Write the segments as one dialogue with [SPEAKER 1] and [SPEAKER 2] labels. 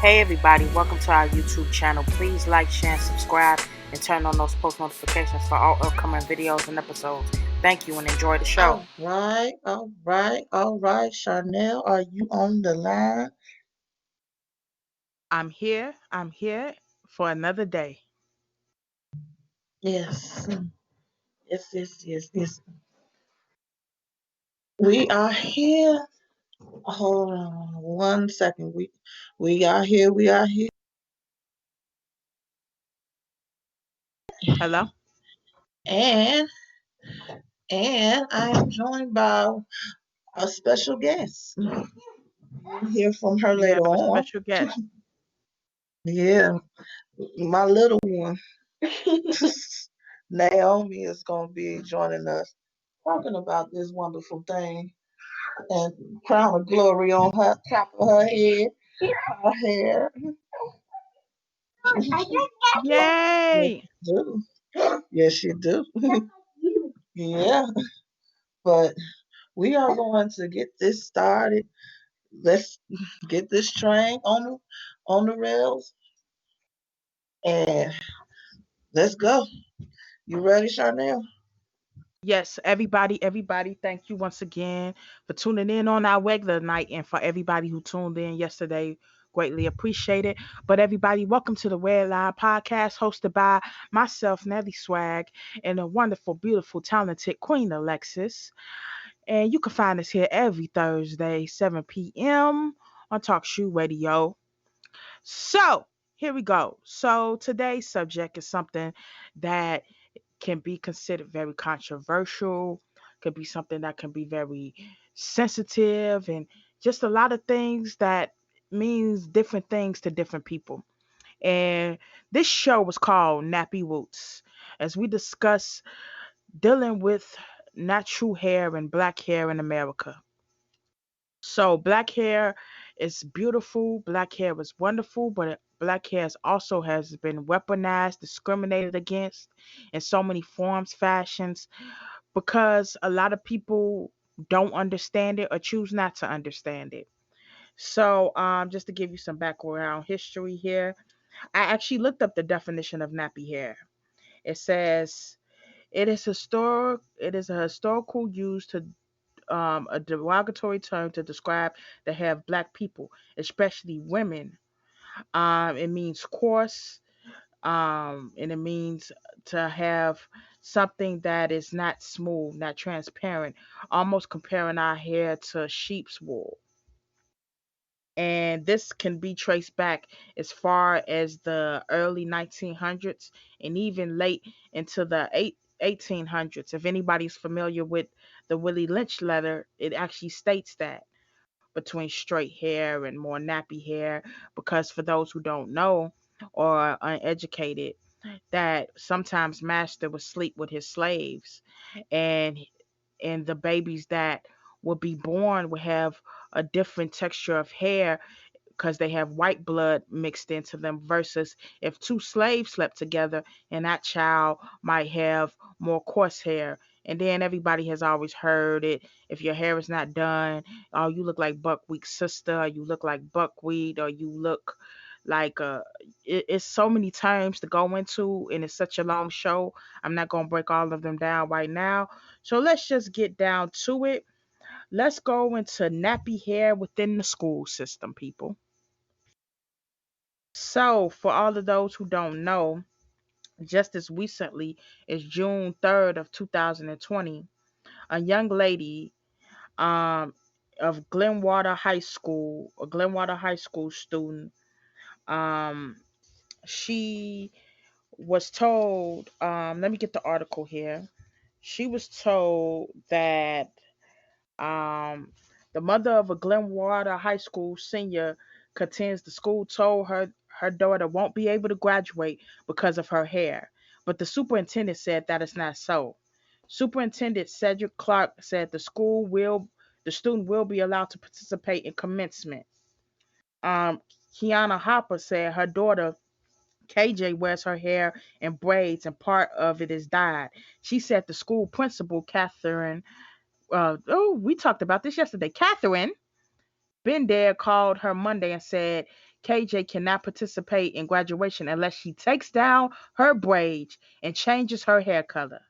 [SPEAKER 1] Hey everybody, welcome to our YouTube channel. Please like, share, and subscribe, and turn on those post notifications for all upcoming videos and episodes. Thank you and enjoy the show.
[SPEAKER 2] All right. Chanel, are you on the line?
[SPEAKER 3] I'm here for another day.
[SPEAKER 2] Yes. Yes. We are here. Hold on 1 second. We are here. We are here.
[SPEAKER 3] Hello?
[SPEAKER 2] And I am joined by a special guest. You'll hear from her
[SPEAKER 3] You
[SPEAKER 2] later
[SPEAKER 3] have a
[SPEAKER 2] on.
[SPEAKER 3] special guest.
[SPEAKER 2] Yeah, my little one. Naomi is gonna be joining us talking about this wonderful thing and crown of glory on her top of her head, her hair. Yes,
[SPEAKER 3] Yay!
[SPEAKER 2] you do. Yes, you do. Yeah, but we are going to get this started. Let's get this train on the rails and let's go. You ready, Charnel?
[SPEAKER 3] Yes, everybody, thank you once again for tuning in on our regular night and for everybody who tuned in yesterday. Greatly appreciate it. But everybody, welcome to the Redline Podcast hosted by myself, Nelly Swag, and the wonderful, beautiful, talented Queen Alexis. And you can find us here every Thursday, 7 p.m. on Talkshoeradio. So here we go. So today's subject is something that can be considered very controversial, could be something that can be very sensitive, and just a lot of things that means different things to different people. And this show was called Nappy Roots, as we discuss dealing with natural hair and black hair in America. So black hair is beautiful, black hair is wonderful, but black hair also has been weaponized, discriminated against in so many forms, fashions, because a lot of people don't understand it or choose not to understand it. So, just to give you some background history here, I actually looked up the definition of nappy hair. It says it is a historical use to a derogatory term to describe the hair of black people, especially women. It means coarse, and it means to have something that is not smooth, not transparent, almost comparing our hair to sheep's wool. And this can be traced back as far as the early 1900s and even late into the 1800s. If anybody's familiar with the Willie Lynch letter, it actually states that between straight hair and more nappy hair, because for those who don't know or are uneducated, that sometimes master would sleep with his slaves, and the babies that would be born would have a different texture of hair because they have white blood mixed into them, versus if two slaves slept together and that child might have more coarse hair. And then everybody has always heard it. If your hair is not done, oh, you look like buckwheat sister, or you look like buckwheat, or you look like it's so many terms to go into, and it's such a long show. I'm not gonna break all of them down right now. So let's just get down to it. Let's go into nappy hair within the school system, people. So, for all of those who don't know, just as recently as June 3rd of 2020, a young lady um, of Glenwater High School student, um, she was told, let me get the article here. She was told that Um, the mother of a Glenwater High School senior contends the school told her daughter won't be able to graduate because of her hair, but the superintendent said that is not so. Superintendent Cedric Clark said the student will be allowed to participate in commencement. Kiana Hopper said her daughter KJ wears her hair in braids and part of it is dyed. She said the school principal, Catherine, we talked about this yesterday. Catherine Bendare called her Monday and said KJ cannot participate in graduation unless she takes down her braids and changes her hair color.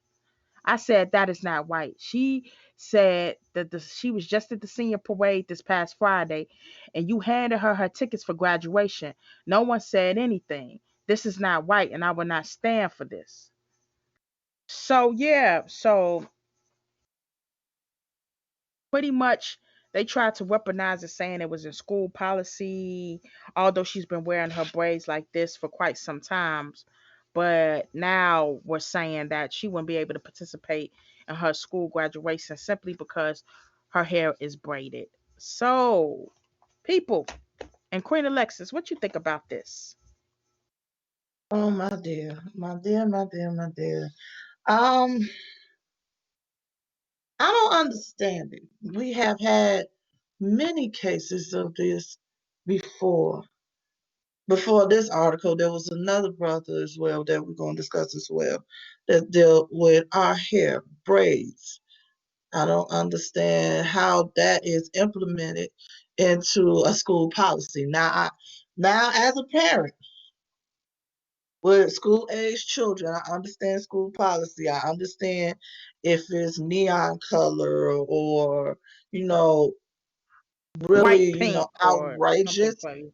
[SPEAKER 3] I said that is not right. She said that she was just at the senior parade this past Friday, and you handed her tickets for graduation. No one said anything. This is not right, and I will not stand for this. So yeah, so pretty much they tried to weaponize it, saying it was in school policy, although she's been wearing her braids like this for quite some times. But now we're saying that she wouldn't be able to participate in her school graduation simply because her hair is braided. So, people, and Queen Alexis, what you think about this?
[SPEAKER 2] Oh my dear, my dear, my dear, my dear. Um, I don't understand it. We have had many cases of this before. Before this article, there was another brother as well that we're going to discuss as well that dealt with our hair braids. I don't understand how that is implemented into a school policy. Now as a parent with school age children, I understand school policy. I understand if it's neon color or you know
[SPEAKER 3] Bright
[SPEAKER 2] really
[SPEAKER 3] pink or something
[SPEAKER 2] outrageous.
[SPEAKER 3] crazy.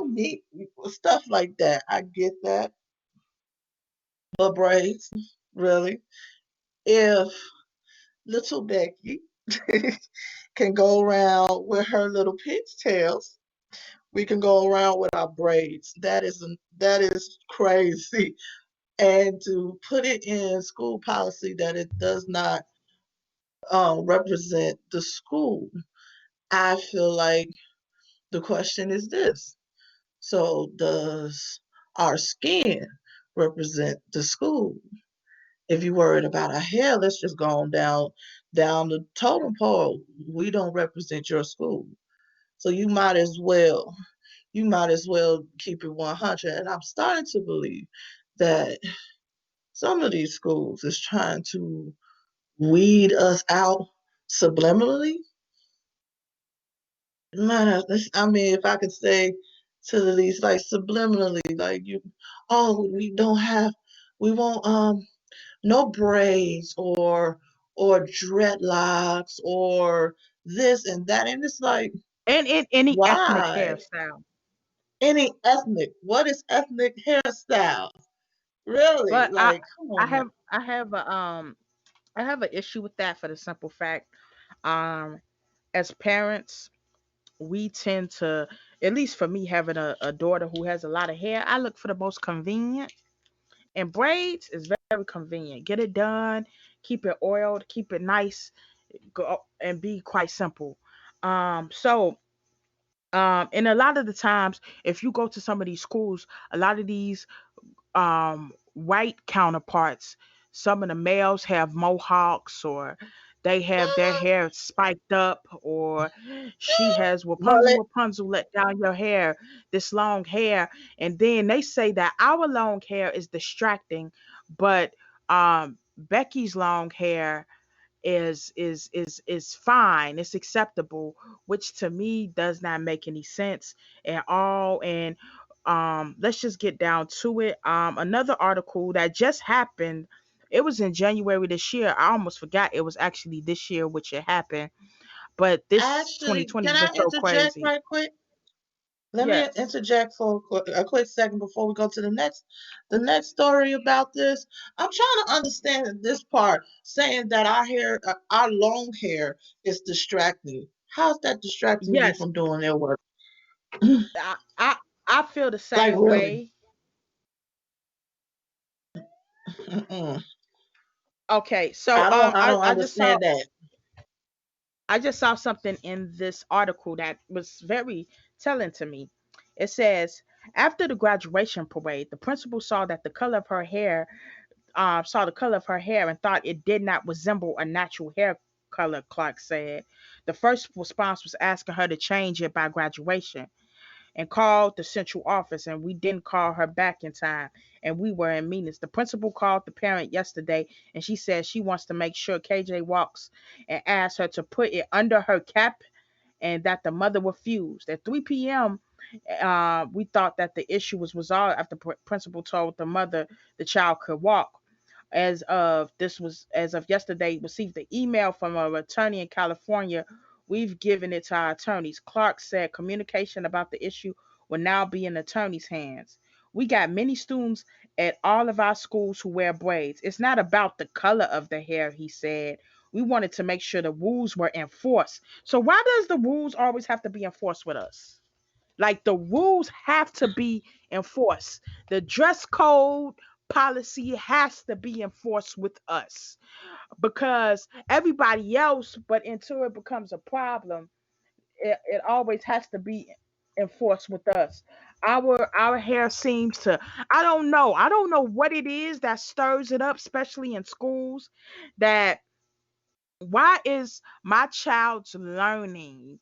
[SPEAKER 2] Me stuff like that. I get that. But braids, really, if little Becky can go around with her little pigtails, we can go around with our braids. That is crazy. And to put it in school policy that it does not represent the school, I feel like the question is this: so does our skin represent the school? If you're worried about our hair, let's just go on down the totem pole. We don't represent your school. So you might as well keep it 100. And I'm starting to believe that some of these schools is trying to weed us out subliminally. I mean, if I could say to the least, like subliminally, like oh, we won't no braids or dreadlocks or this and that, and it's like,
[SPEAKER 3] And in any ethnic
[SPEAKER 2] why?
[SPEAKER 3] hairstyle.
[SPEAKER 2] Any ethnic? What is ethnic hairstyle? Really?
[SPEAKER 3] But I
[SPEAKER 2] Like, come
[SPEAKER 3] I
[SPEAKER 2] on now.
[SPEAKER 3] have I have a I have an issue with that for the simple fact, um, as parents, we tend to, at least for me, having a daughter who has a lot of hair, I look for the most convenient. And braids is very convenient. Get it done, keep it oiled, keep it nice, go and be quite simple. So and a lot of the times, if you go to some of these schools, a lot of these white counterparts, some of the males have mohawks or they have their hair spiked up, or she has Rapunzel,
[SPEAKER 2] Mullet.
[SPEAKER 3] Rapunzel, let down your hair, this long hair. And then they say that our long hair is distracting, but Becky's long hair is fine, it's acceptable, which to me does not make any sense at all. And let's just get down to it. Another article that just happened, it was in January this year. I almost forgot it was actually this year which it happened, but this
[SPEAKER 2] Actually,
[SPEAKER 3] 2020
[SPEAKER 2] can
[SPEAKER 3] has been
[SPEAKER 2] I
[SPEAKER 3] so
[SPEAKER 2] interject
[SPEAKER 3] crazy.
[SPEAKER 2] right quick? Let me
[SPEAKER 3] Yes.
[SPEAKER 2] interject for a quick second before we go to the next story about this. I'm trying to understand this part, saying that our long hair is distracting. How's that distracting you
[SPEAKER 3] Yes.
[SPEAKER 2] from doing their work?
[SPEAKER 3] I feel the
[SPEAKER 2] Like,
[SPEAKER 3] same
[SPEAKER 2] really?
[SPEAKER 3] way.
[SPEAKER 2] Mm-mm.
[SPEAKER 3] Okay, so
[SPEAKER 2] I don't
[SPEAKER 3] I just saw
[SPEAKER 2] understand that.
[SPEAKER 3] something in this article that was very telling to me. It says, after the graduation parade, the principal saw the color of her hair and thought it did not resemble a natural hair color, Clark said. The first response was asking her to change it by graduation and called the central office, and we didn't call her back in time, and we were in meetings. The principal called the parent yesterday, and she said she wants to make sure KJ walks, and asked her to put it under her cap, and that the mother refused. At 3 p.m., We thought that the issue was resolved after principal told the mother the child could walk. As of yesterday, received the email from a attorney in California. We've given it to our attorneys. Clark said communication about the issue will now be in the attorney's hands. We got many students at all of our schools who wear braids. It's not about the color of the hair, he said. We wanted to make sure the rules were enforced. So why does the rules always have to be enforced with us? Like the rules have to be enforced. The dress code policy has to be enforced with us because everybody else, but until it becomes a problem, it always has to be enforced with us. Our hair seems to, I don't know what it is that stirs it up, especially in schools, that why is my child's learning,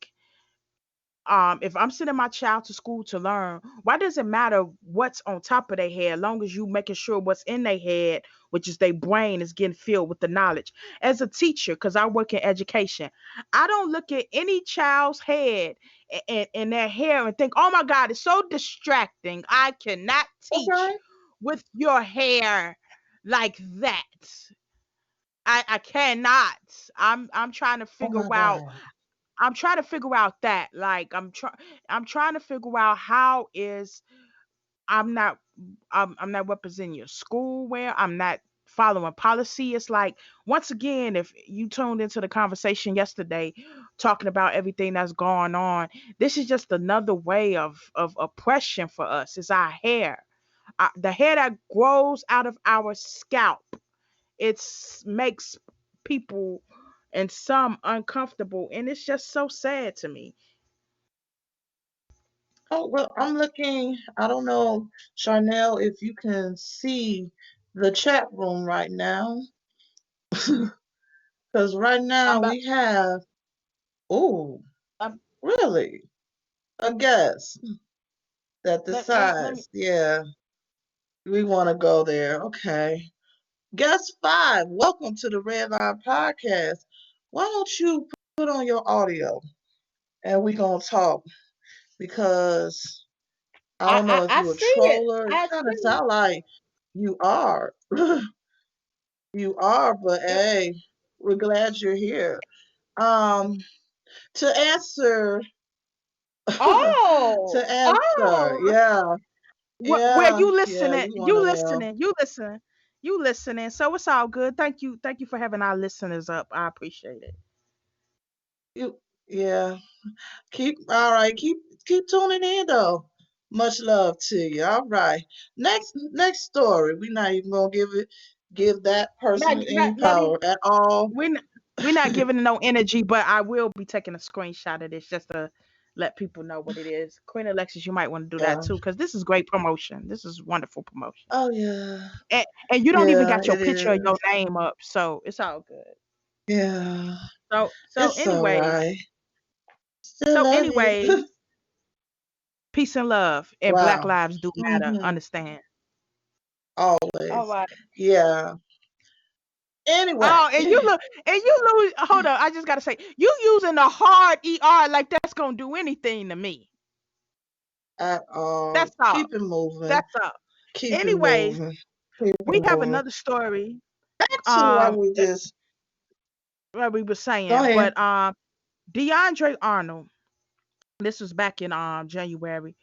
[SPEAKER 3] if I'm sending my child to school to learn, why does it matter what's on top of their head, as long as you making sure what's in their head, which is their brain, is getting filled with the knowledge? As a teacher, because I work in education, I don't look at any child's head and their hair and think, oh my God, it's so distracting. I cannot teach
[SPEAKER 2] Okay.
[SPEAKER 3] with your hair like that. I cannot. I'm trying to
[SPEAKER 2] Oh
[SPEAKER 3] figure
[SPEAKER 2] my
[SPEAKER 3] out
[SPEAKER 2] God.
[SPEAKER 3] I'm trying to figure out that. Like I'm trying to figure out how is I'm not I'm not representing your school where I'm not following policy. It's like once again, if you tuned into the conversation yesterday talking about everything that's going on, this is just another way of oppression for us. It's our hair. The hair that grows out of our scalp. It makes people and some uncomfortable, and it's just so sad to me.
[SPEAKER 2] Oh, well, I'm looking. I don't know, Charnel, if you can see the chat room right now. Because right
[SPEAKER 3] I'm
[SPEAKER 2] now
[SPEAKER 3] about,
[SPEAKER 2] we have, oh,
[SPEAKER 3] I'm,
[SPEAKER 2] really? A guest that
[SPEAKER 3] let me.
[SPEAKER 2] decides, yeah, we want to go there. Okay. Guest five, welcome to the Redline Podcast. Why don't you put on your audio and we going to talk? Because I don't know if
[SPEAKER 3] I
[SPEAKER 2] you a
[SPEAKER 3] see it.
[SPEAKER 2] troller. It
[SPEAKER 3] I
[SPEAKER 2] kind of
[SPEAKER 3] see.
[SPEAKER 2] sound like you are. You are, but
[SPEAKER 3] It.
[SPEAKER 2] hey, we're glad you're here. Um, to answer,
[SPEAKER 3] Oh,
[SPEAKER 2] to answer,
[SPEAKER 3] oh.
[SPEAKER 2] yeah,
[SPEAKER 3] Where
[SPEAKER 2] yeah,
[SPEAKER 3] you
[SPEAKER 2] yeah,
[SPEAKER 3] listening?
[SPEAKER 2] you one
[SPEAKER 3] You
[SPEAKER 2] of them.
[SPEAKER 3] listening? You listening? You listening? So it's all good. Thank you for having our listeners up. I appreciate it.
[SPEAKER 2] You, yeah. Keep all right. Keep tuning in though. Much love to you. All right. Next story. We're not even gonna give that person any
[SPEAKER 3] Not even.
[SPEAKER 2] power at all.
[SPEAKER 3] We're not, we're not giving it no energy, but I will be taking a screenshot of this just to let people know what it is. Queen Alexis, you might want to do that
[SPEAKER 2] Yeah.
[SPEAKER 3] too, because this is great promotion. This is wonderful promotion.
[SPEAKER 2] Oh yeah.
[SPEAKER 3] And you don't even
[SPEAKER 2] Yeah.
[SPEAKER 3] got your
[SPEAKER 2] It
[SPEAKER 3] picture of your
[SPEAKER 2] is.
[SPEAKER 3] name up, so it's all good.
[SPEAKER 2] Yeah.
[SPEAKER 3] So
[SPEAKER 2] It's all
[SPEAKER 3] anyways,
[SPEAKER 2] right. Still
[SPEAKER 3] so
[SPEAKER 2] love you.
[SPEAKER 3] anyways, peace and love and Black
[SPEAKER 2] Wow.
[SPEAKER 3] lives do matter.
[SPEAKER 2] Hmm.
[SPEAKER 3] Understand? All
[SPEAKER 2] Always.
[SPEAKER 3] right.
[SPEAKER 2] Yeah. Anyway.
[SPEAKER 3] Oh, and you lose. Hold on, I just gotta say, you using the hard like that's gonna do anything to me.
[SPEAKER 2] At all.
[SPEAKER 3] That's all.
[SPEAKER 2] Keep it moving.
[SPEAKER 3] That's all.
[SPEAKER 2] Keep it
[SPEAKER 3] Anyways,
[SPEAKER 2] moving. Keep
[SPEAKER 3] we
[SPEAKER 2] it
[SPEAKER 3] have
[SPEAKER 2] moving.
[SPEAKER 3] another story.
[SPEAKER 2] Back to what
[SPEAKER 3] Um,
[SPEAKER 2] we just
[SPEAKER 3] what we were
[SPEAKER 2] go
[SPEAKER 3] saying,
[SPEAKER 2] ahead.
[SPEAKER 3] but DeAndre Arnold. This was back in January.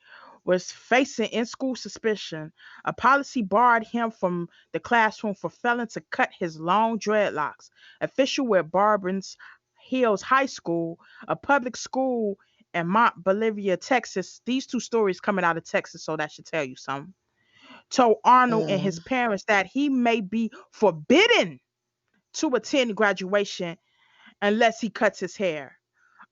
[SPEAKER 3] Was facing in school suspicion. A policy barred him from the classroom for failing to cut his long dreadlocks. Official with Barbers Hills High School, a public school in Mont Bolivia, Texas. These two stories coming out of Texas, so that should tell you something. Told Arnold and
[SPEAKER 2] Mm,
[SPEAKER 3] his parents that he may be forbidden to attend graduation unless he cuts his hair.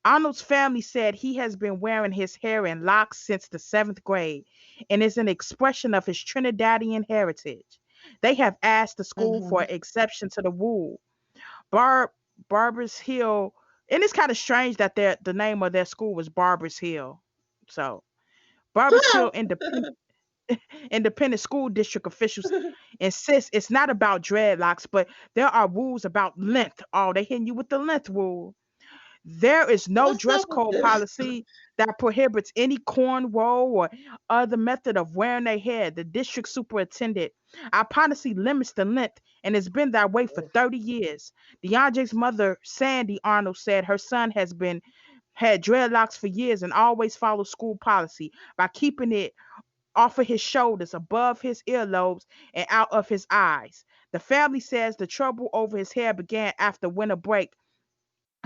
[SPEAKER 3] Arnold's family said he has been wearing his hair in locks since the seventh grade and is an expression of his Trinidadian heritage. They have asked the school for
[SPEAKER 2] mm-hmm.
[SPEAKER 3] an exception to the rule. Bar- Barbers Hill, and it's kind of strange that the name of their school was Barbers Hill. So, Barbers Hill Independent School District officials insist it's not about dreadlocks, but there are rules about length. Oh, they hitting you with the length rule. There is no
[SPEAKER 2] What's
[SPEAKER 3] dress
[SPEAKER 2] up with
[SPEAKER 3] code
[SPEAKER 2] this?
[SPEAKER 3] policy that prohibits any cornrow or other method of wearing their hair. The district superintendent, our policy limits the length, and it's been that way for 30 years. DeAndre's mother, Sandy Arnold, said her son has been had dreadlocks for years and always followed school policy by keeping it off of his shoulders, above his earlobes, and out of his eyes. The family says the trouble over his hair began after winter break.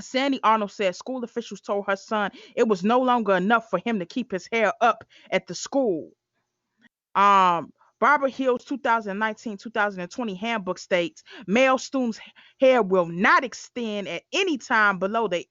[SPEAKER 3] Sandy Arnold said school officials told her son it was no longer enough for him to keep his hair up at the school. Um, Barbara Hill's 2019-2020 handbook states male students' hair will not extend at any time below the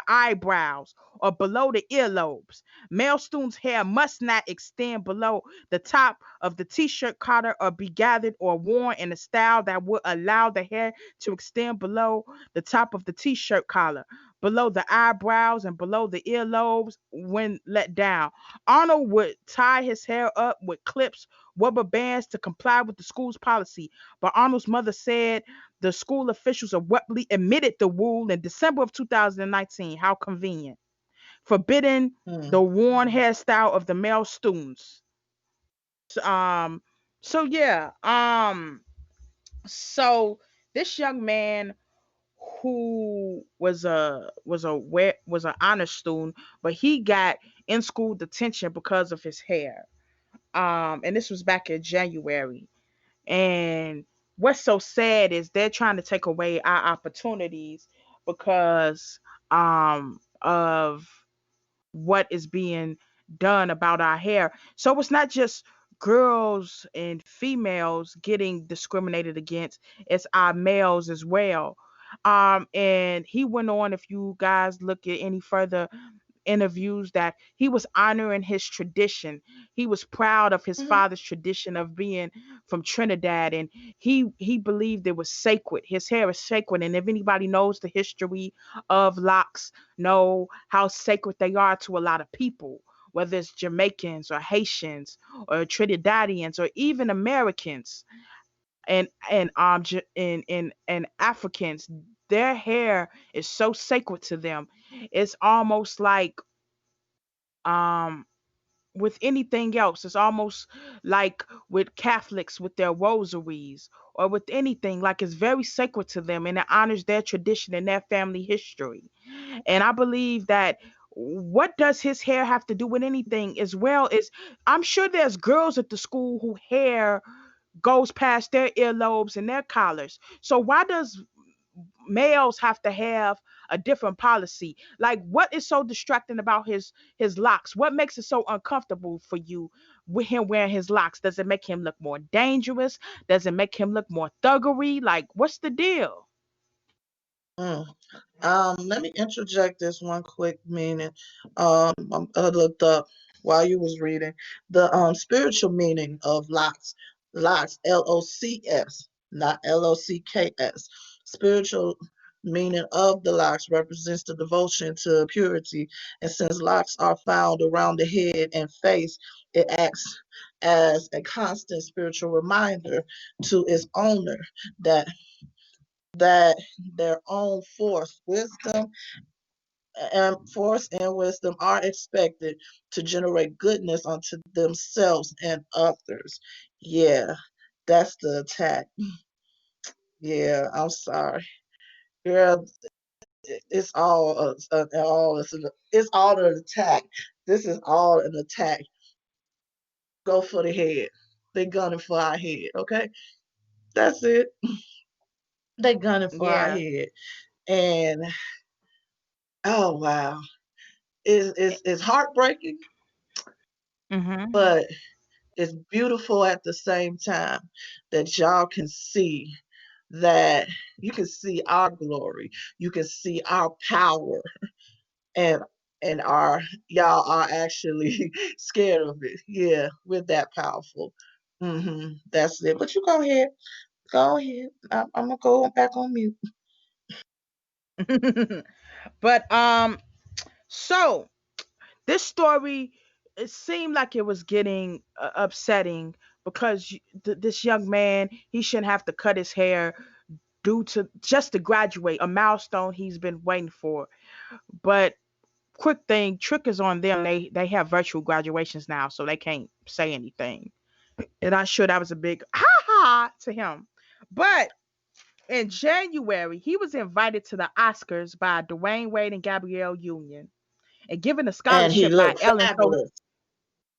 [SPEAKER 3] eyebrows or below the earlobes. Male students' hair must not extend below the top of the t-shirt collar or be gathered or worn in a style that would allow the hair to extend below the top of the t-shirt collar, below the eyebrows, and below the earlobes when let down. Arnold would tie his hair up with clips, rubber bands to comply with the school's policy, but Arnold's mother said the school officials abruptly admitted the rule in December of 2019. How convenient. Forbidding the
[SPEAKER 2] Mm.
[SPEAKER 3] worn hairstyle of the male students. Um, so yeah, so this young man who was an honor student, but he got in school detention because of his hair. And this was back in January. And what's so sad is they're trying to take away our opportunities because of what is being done about our hair. So it's not just girls and females getting discriminated against, it's our males as well. And he went on, if you guys look at any further interviews, that he was honoring his tradition. He was proud of his
[SPEAKER 2] Mhm.
[SPEAKER 3] father's tradition of being from Trinidad, and he believed it was sacred. His hair is sacred, and if anybody knows the history of locks, know how sacred they are to a lot of people, whether it's Jamaicans or Haitians or Trinidadians or even Americans and Africans. Their hair is so sacred to them. It's almost like um with anything else. It's almost like with Catholics with their rosaries or with anything, like it's very sacred to them and it honors their tradition and their family history. And I believe that what does his hair have to do with anything as well as I'm sure there's girls at the school who hair goes past their earlobes and their collars. So why does males have to have a different policy? Like, what is so distracting about his locks? What makes it so uncomfortable for you with him wearing his locks? Does it make him look more dangerous? Does it make him look more thuggery? Like, what's the deal?
[SPEAKER 2] Mm. Let me interject this one quick meaning. I looked up while you was reading the spiritual meaning of locks. Locks, Locks, not Locks. Spiritual meaning of the locks represents the devotion to purity, and since locks are found around the head and face, it acts as a constant spiritual reminder to its owner that that their own force and wisdom are expected to generate goodness unto themselves and others. Yeah, that's the attack. Yeah, I'm sorry. Girl, it's it's all an attack. This is all an attack. Go for the head. They gunning for our head, okay? That's it. They gunning for our
[SPEAKER 3] Yeah.
[SPEAKER 2] head. And oh wow. It's heartbreaking,
[SPEAKER 3] Mm-hmm.
[SPEAKER 2] but it's beautiful at the same time that y'all can see that you can see our glory, you can see our power, and our y'all are actually scared of it. Yeah, we're that powerful. That's it. But you go ahead. I'm gonna go back on mute.
[SPEAKER 3] But so this story, it seemed like it was getting upsetting because this young man, he shouldn't have to cut his hair due to just to graduate, a milestone he's been waiting for. But quick thing, trick is on them. They have virtual graduations now, so they can't say anything. And I'm sure that was a big ha ha to him. But in January, he was invited to the Oscars by Dwayne Wade and Gabrielle Union and given a
[SPEAKER 2] And he
[SPEAKER 3] scholarship by
[SPEAKER 2] looked
[SPEAKER 3] Ellen. So
[SPEAKER 2] fabulous.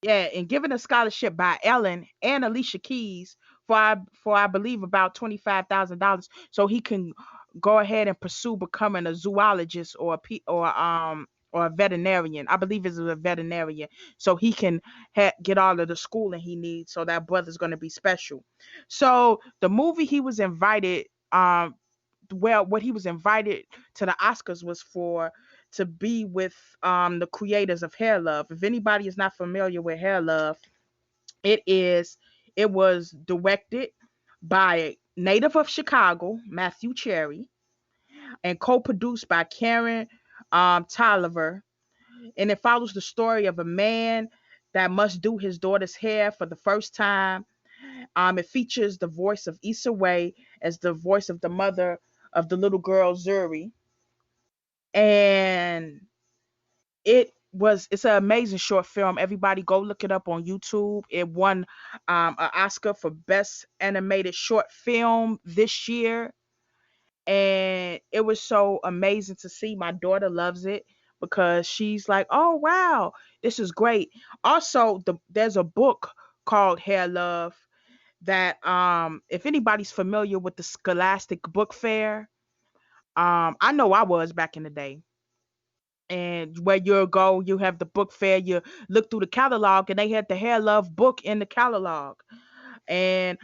[SPEAKER 3] yeah, and given a scholarship by Ellen and Alicia Keys for I believe about $25,000, so he can go ahead and pursue becoming a zoologist or a veterinarian. I believe it's a veterinarian, so he can get all of the schooling he needs. So that brother's going to be special. So the movie he was invited, what he was invited to the Oscars was for to be with the creators of Hair Love. If anybody is not familiar with Hair Love, it is it was directed by native of Chicago, Matthew Cherry, and co-produced by Karen Tolliver. And it follows the story of a man that must do his daughter's hair for the first time. It features the voice of Issa Rae as the voice of the mother of the little girl Zuri. And it's an amazing short film. Everybody go look it up on YouTube. It won an Oscar for best animated short film this year, and it was so amazing to see. My daughter loves it because she's like, oh wow, this is great. Also, there's a book called Hair Love that if anybody's familiar with the Scholastic Book Fair, I know I was back in the day. And where you go, you have the book fair, you look through the catalog, and they had the Hair Love book in the catalog. And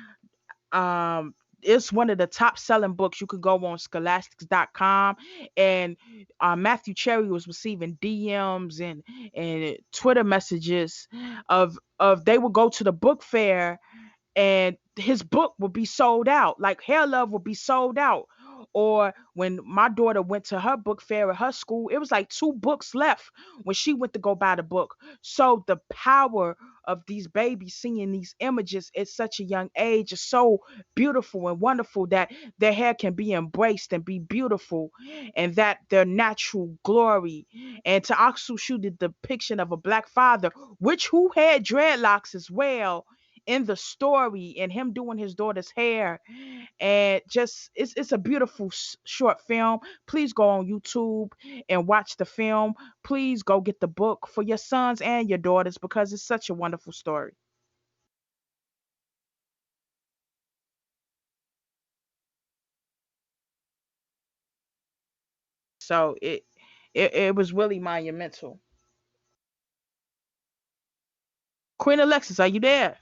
[SPEAKER 3] um it's one of the top selling books. You could go on scholastics.com, and Matthew Cherry was receiving DMs and Twitter messages of they would go to the book fair and his book would be sold out. Like Hair Love would be sold out. Or when my daughter went to her book fair at her school, it was like two books left when she went to go buy the book. So the power of these babies seeing these images at such a young age is so beautiful and wonderful, that their hair can be embraced and be beautiful, and that their natural glory. And to also shoot the depiction of a black father, which who had dreadlocks as well in the story, and him doing his daughter's hair. And just it's a beautiful short film. Please go on YouTube and watch the film. Please go get the book for your sons and your daughters because it's such a wonderful story. So it was really monumental. Queen Alexis, are you there?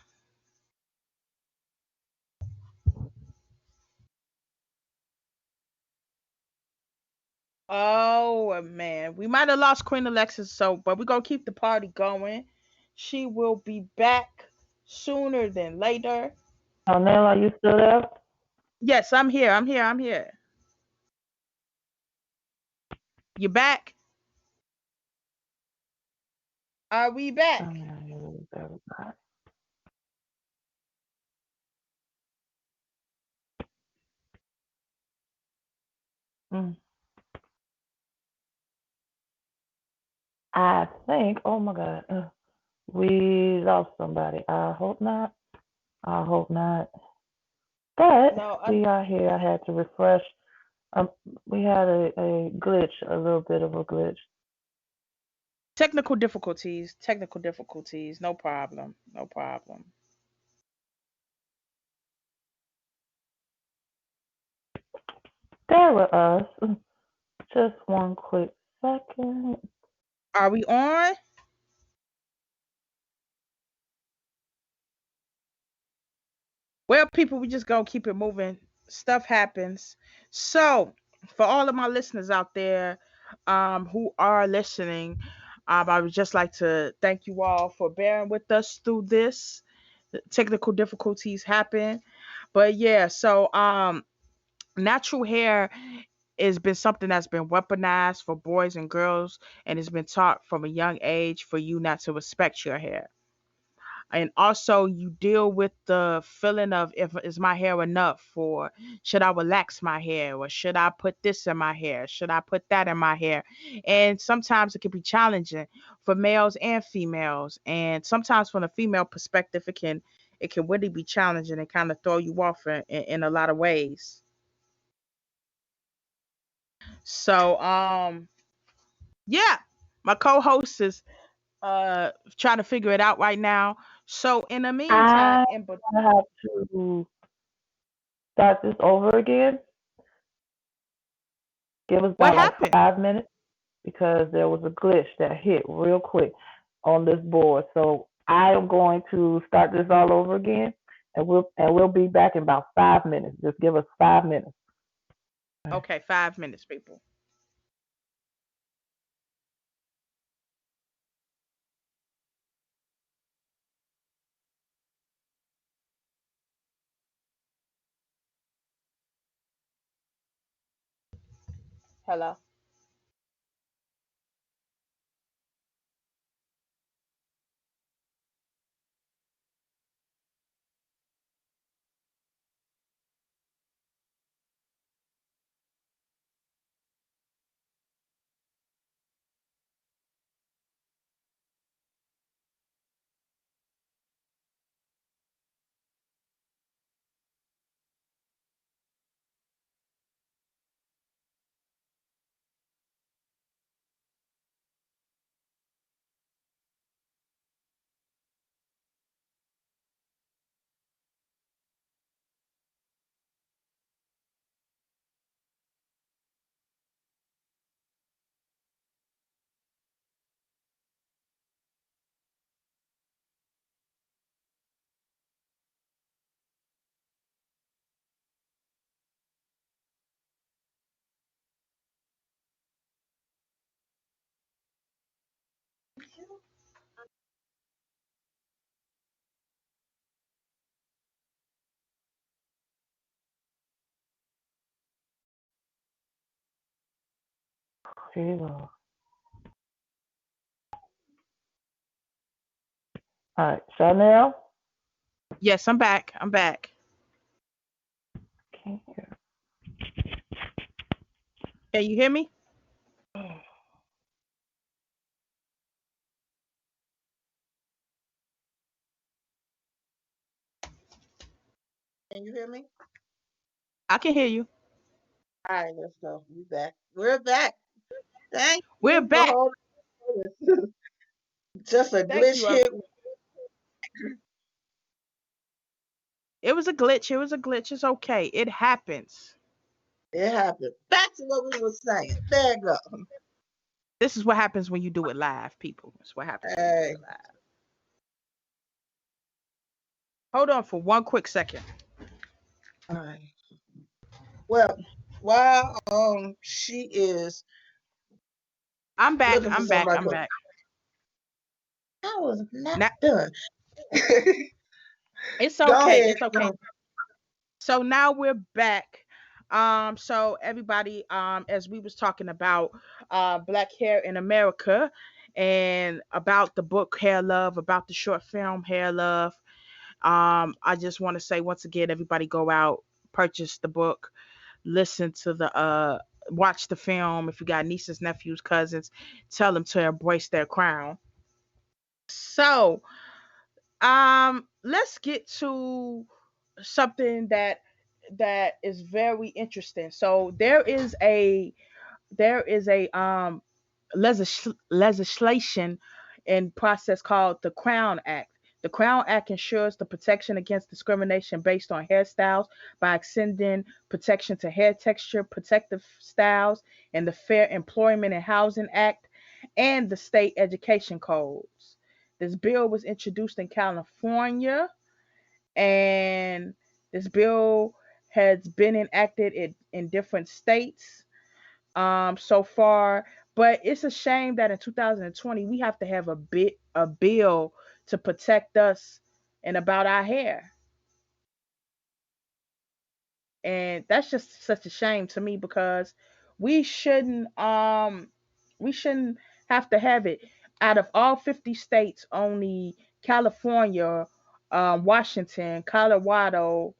[SPEAKER 3] Oh man, we might have lost Queen Alexis, so but we're gonna keep the party going. She will be back sooner than later.
[SPEAKER 2] Nell, are you still there?
[SPEAKER 3] Yes, I'm here. I'm here. I'm here. You back? Are we back?
[SPEAKER 2] Mm. I think, oh my God, we lost somebody. I hope not. I hope not. But
[SPEAKER 3] No,
[SPEAKER 2] we are here. I had to refresh. Um, we had a glitch, a little bit of a glitch.
[SPEAKER 3] technical difficulties. Technical difficulties. No problem. No problem.
[SPEAKER 2] Bear with us. Just one quick second.
[SPEAKER 3] Are we on? Well, people, we just gonna keep it moving. Stuff happens. So, for all of my listeners out there, who are listening, I would just like to thank you all for bearing with us through this. The technical difficulties happen, but yeah. So, natural hair has been something that's been weaponized for boys and girls, and it's been taught from a young age for you not to respect your hair. And also you deal with the feeling of, if is my hair enough, or should I relax my hair, or should I put this in my hair, should I put that in my hair. And sometimes it can be challenging for males and females, and sometimes from a female perspective it can really be challenging and kind of throw you off in a lot of ways. So yeah, my co-host is trying to figure it out right now. So in the meantime,
[SPEAKER 4] I have to start this over again. Give us
[SPEAKER 3] what
[SPEAKER 4] about like
[SPEAKER 3] happened?
[SPEAKER 4] 5 minutes because there was a glitch that hit real quick on this board. So I am going to start this all over again, and we'll be back in about 5 minutes. Just give us 5 minutes.
[SPEAKER 3] Okay, 5 minutes, people. Hello.
[SPEAKER 4] Here you go. All right, Chanel.
[SPEAKER 3] Yes, I'm back. I'm back.
[SPEAKER 4] Can't hear.
[SPEAKER 3] Can you hear me?
[SPEAKER 2] Can you hear me?
[SPEAKER 3] I can hear you.
[SPEAKER 2] All right, let's go. We back. We're back. Thank
[SPEAKER 3] We're
[SPEAKER 2] you for
[SPEAKER 3] back.
[SPEAKER 2] holding this. Just a
[SPEAKER 3] Thank
[SPEAKER 2] glitch
[SPEAKER 3] you.
[SPEAKER 2] hit.
[SPEAKER 3] It was a glitch. It was a glitch. It's okay. It happens.
[SPEAKER 2] It happened. Back to what we were saying. There you go.
[SPEAKER 3] This is what happens when you do it live, people. This is what happens when you do
[SPEAKER 2] Hey,
[SPEAKER 3] it live. Hold on for one quick second.
[SPEAKER 2] all right. Well, while she is
[SPEAKER 3] I'm back.
[SPEAKER 2] looking for
[SPEAKER 3] I'm back.
[SPEAKER 2] somebody
[SPEAKER 3] I'm
[SPEAKER 2] else,
[SPEAKER 3] back.
[SPEAKER 2] I was not
[SPEAKER 3] Now
[SPEAKER 2] done.
[SPEAKER 3] it's
[SPEAKER 2] Go
[SPEAKER 3] okay.
[SPEAKER 2] ahead.
[SPEAKER 3] It's okay. So now we're back. So everybody, as we was talking about black hair in America and about the book Hair Love, about the short film Hair Love. I just want to say once again, everybody go out, purchase the book, listen to the watch the film. If you got nieces, nephews, cousins, tell them to embrace their crown. So, let's get to something that is very interesting. So there is a legislation in process called the Crown Act. The Crown Act ensures the protection against discrimination based on hairstyles by extending protection to hair texture, protective styles, and the Fair Employment and Housing Act and the state education codes. This bill was introduced in California, and this bill has been enacted in different states so far. But it's a shame that in 2020 we have to have a bill to protect us and about our hair. And that's just such a shame to me because we shouldn't um we shouldn't have to have it. Out of all 50 states, only California, Washington, Colorado,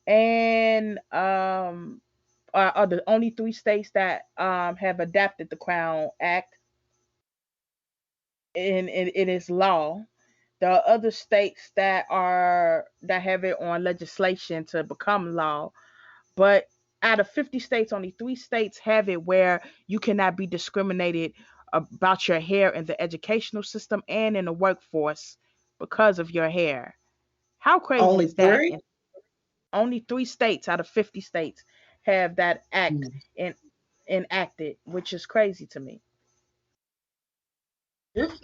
[SPEAKER 3] and are the only three states that have adapted the Crown Act in its law. There are other states that have it on legislation to become law, but out of 50 states, only three states have it where you cannot be discriminated about your hair in the educational system and in the workforce because of your hair. How crazy
[SPEAKER 2] Only
[SPEAKER 3] is that?
[SPEAKER 2] three?
[SPEAKER 3] And only three states out of 50 states have that act
[SPEAKER 2] Mm.
[SPEAKER 3] in, enacted, which is crazy to me.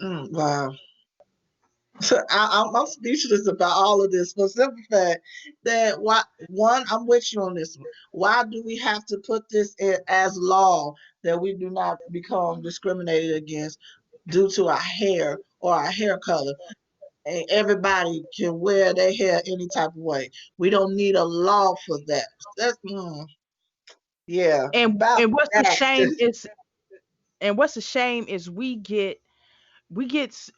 [SPEAKER 2] Wow. I'm speechless about all of this for the simple fact that why one, I'm with you on this one. Why do we have to put this in as law that we do not become discriminated against due to our hair or our hair color? And everybody can wear their hair any type of way. We don't need a law for that. That's yeah. About
[SPEAKER 3] And what's the
[SPEAKER 2] that.
[SPEAKER 3] shame is and what's a shame is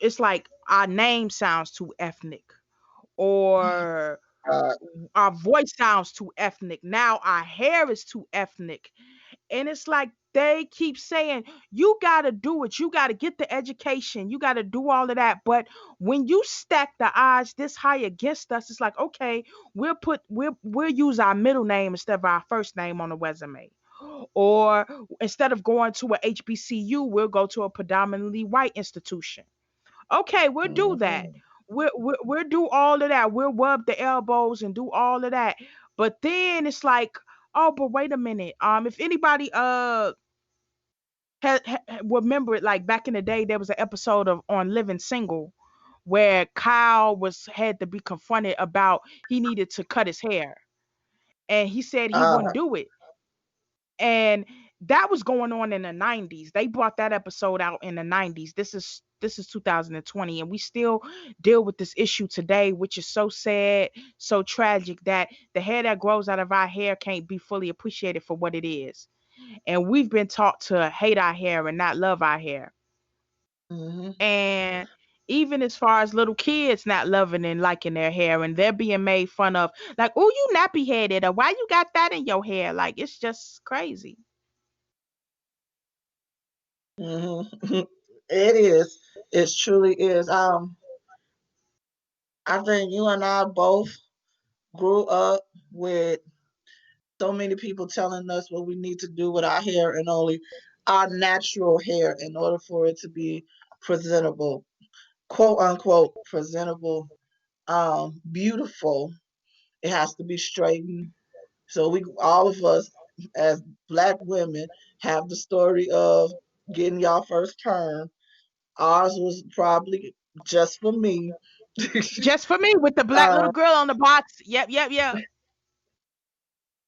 [SPEAKER 3] it's like our name sounds too ethnic, or
[SPEAKER 2] Uh,
[SPEAKER 3] our voice sounds too ethnic. Now our hair is too ethnic. And it's like they keep saying, you got to do it. You got to get the education. You got to do all of that. But when you stack the odds this high against us, it's like, okay, we'll use our middle name instead of our first name on the resume. Or instead of going to a HBCU, we'll go to a predominantly white institution. Okay, we'll do that.
[SPEAKER 2] mhm,
[SPEAKER 3] We'll do all of that. We'll rub the elbows and do all of that. But then it's like, oh, but wait a minute. If anybody remember it, like back in the day, there was an episode of on Living Single where Kyle was had to be confronted about he needed to cut his hair, and he said he
[SPEAKER 2] uh,
[SPEAKER 3] wouldn't do it. And that was going on in the 90s. They brought that episode out in the 90s. This is 2020, and we still deal with this issue today, which is so sad, so tragic, that the hair that grows out of our hair can't be fully appreciated for what it is. And we've been taught to hate our hair and not love our hair.
[SPEAKER 2] mhm.
[SPEAKER 3] And even as far as little kids not loving and liking their hair, and they're being made fun of, like, oh, you nappy headed, or why you got that in your hair? Like, it's just crazy.
[SPEAKER 2] Hmm. It is. It truly is. I think you and I both grew up with so many people telling us what we need to do with our hair and only our natural hair in order for it to be presentable, quote unquote presentable, beautiful. It has to be straightened. So we all of us as black women have the story of getting y'all first term. Ours was probably just for me.
[SPEAKER 3] Just for me with the black little
[SPEAKER 2] um,
[SPEAKER 3] girl on the box. Yep, yep, yep.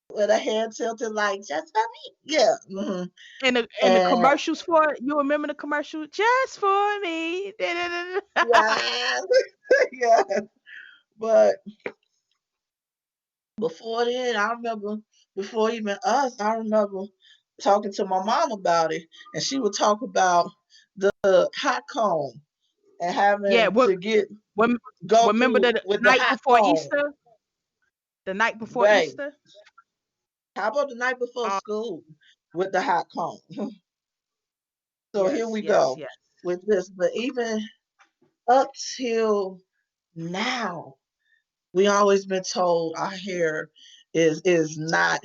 [SPEAKER 2] with a head tilted like just for me. Yeah.
[SPEAKER 3] And the
[SPEAKER 2] And
[SPEAKER 3] commercials for it, you remember the commercial? Just for me.
[SPEAKER 2] yeah, yeah. But before then, I remember before even us, I remember talking to my mom about it, and she would talk about the hot comb and
[SPEAKER 3] Yeah,
[SPEAKER 2] having
[SPEAKER 3] what
[SPEAKER 2] to get
[SPEAKER 3] rem-
[SPEAKER 2] go
[SPEAKER 3] remember
[SPEAKER 2] through
[SPEAKER 3] the
[SPEAKER 2] with the
[SPEAKER 3] night
[SPEAKER 2] hot
[SPEAKER 3] before
[SPEAKER 2] comb.
[SPEAKER 3] Easter? The night before
[SPEAKER 2] Right.
[SPEAKER 3] Easter?
[SPEAKER 2] How about the night before
[SPEAKER 3] Uh,
[SPEAKER 2] school with the hot comb? So here
[SPEAKER 3] yes,
[SPEAKER 2] we
[SPEAKER 3] yes,
[SPEAKER 2] go
[SPEAKER 3] yes.
[SPEAKER 2] with this. But even up till now, we always been told our hair is not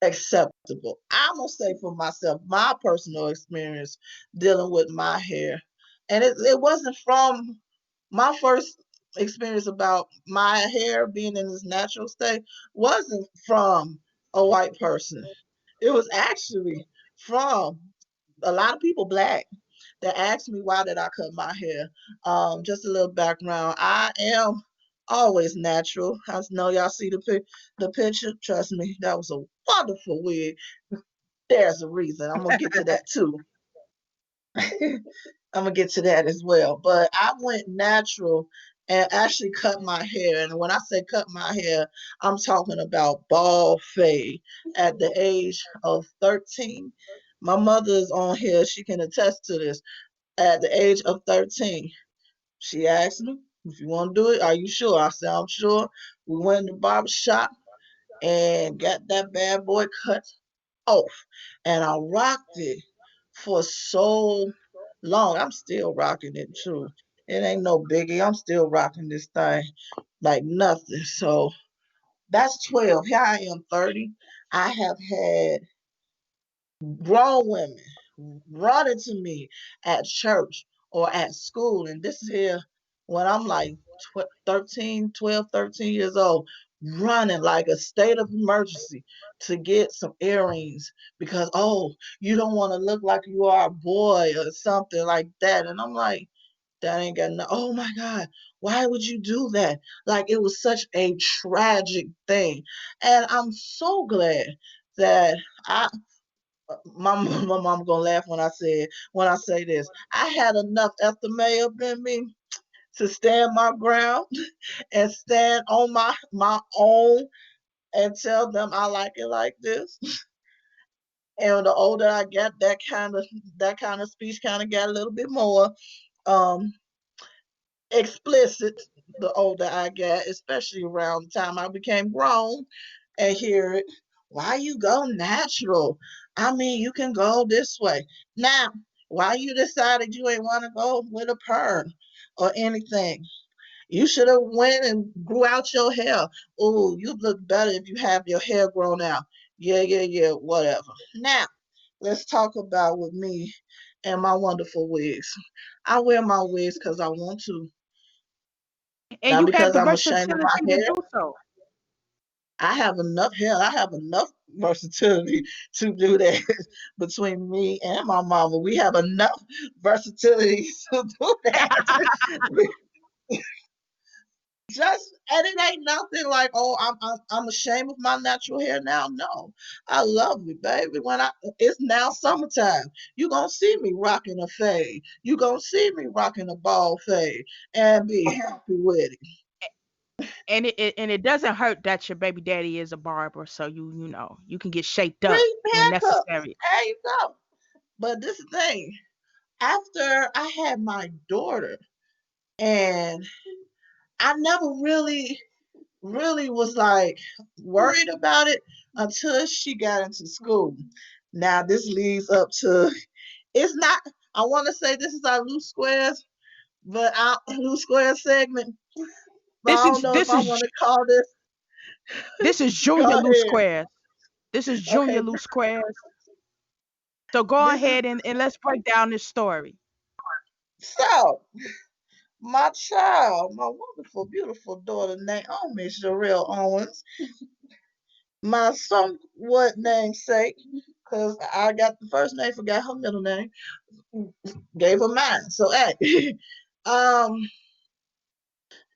[SPEAKER 2] acceptable. I'm gonna say for myself, my personal experience dealing with my hair, and it wasn't from my first experience about my hair being in its natural state wasn't from a white person. It was actually from a lot of people black that asked me why did I cut my hair. Just a little background. I am always natural. I know y'all see the picture. Trust me, that was a wonderful wig. There's a reason. I'm gonna get to that too. I'm gonna get to that as well. But I went natural and actually cut my hair. And when I say cut my hair, I'm talking about bald fade at the age of 13. My mother is on here. She can attest to this. At the age of 13, She asked me, if you want to do it, are you sure? I said, I'm sure. We went in the barber shop and got that bad boy cut off. And I rocked it for so long. I'm still rocking it too. It ain't no biggie. I'm still rocking this thing like nothing. So that's 12. Here I am, 30. I have had grown women running to me at church or at school. And this is here when I'm like 13, 12, 13 years old, running like a state of emergency to get some earrings because, oh, you don't want to look like you are a boy or something like that. And I'm like, that ain't got no, oh my God, why would you do that? Like it was such a tragic thing. And I'm so glad that I my mom gonna laugh when I say this. I had enough FMA up in me to stand my ground and stand on my own and tell them I like it like this. And the older I got, that kind of speech kind of got a little bit more um explicit the older I got, especially around the time I became grown and hear it. Why you go natural? I mean, you can go this way. Now, why you decided you ain't want to go with a perm or anything? You should have went and grew out your hair. Oh, you look better if you have your hair grown out. Yeah, yeah, yeah, whatever. Now, let's talk about with me and my wonderful wigs. I wear my wigs because I want to,
[SPEAKER 3] And
[SPEAKER 2] not
[SPEAKER 3] you have
[SPEAKER 2] because
[SPEAKER 3] the
[SPEAKER 2] I'm ashamed of my
[SPEAKER 3] versatility to
[SPEAKER 2] hair.
[SPEAKER 3] do so.
[SPEAKER 2] I have enough hair. I have enough versatility to do that between me and my mama. We have enough versatility to do that. Just and it ain't nothing like, oh, I'm ashamed of my natural hair now. No, I love it, baby. It's now summertime, you gonna see me rocking a fade. You gonna see me rocking a bald fade and be happy with it.
[SPEAKER 3] And it doesn't hurt that your baby daddy is a barber, so you know you can get shaped up
[SPEAKER 2] Free
[SPEAKER 3] when
[SPEAKER 2] haircuts.
[SPEAKER 3] necessary.
[SPEAKER 2] There you go. But this is the thing. After I had my daughter, and I never really was like worried about it until she got into school. Now this leads up to it's not. I want to say this is our loose squares, but our loose square segment. But
[SPEAKER 3] This
[SPEAKER 2] I don't
[SPEAKER 3] is
[SPEAKER 2] know if
[SPEAKER 3] this
[SPEAKER 2] I
[SPEAKER 3] is
[SPEAKER 2] want to call this.
[SPEAKER 3] this is
[SPEAKER 2] Go
[SPEAKER 3] Junior Loose
[SPEAKER 2] ahead.
[SPEAKER 3] Squares. This is Junior
[SPEAKER 2] Okay,
[SPEAKER 3] Loose Squares. So go
[SPEAKER 2] this is
[SPEAKER 3] ahead and let's break down this story.
[SPEAKER 2] so. My child, my wonderful, beautiful daughter Naomi Sherelle Owens, my somewhat namesake, because I got the first name, forgot her middle name, gave her mine. So hey, um,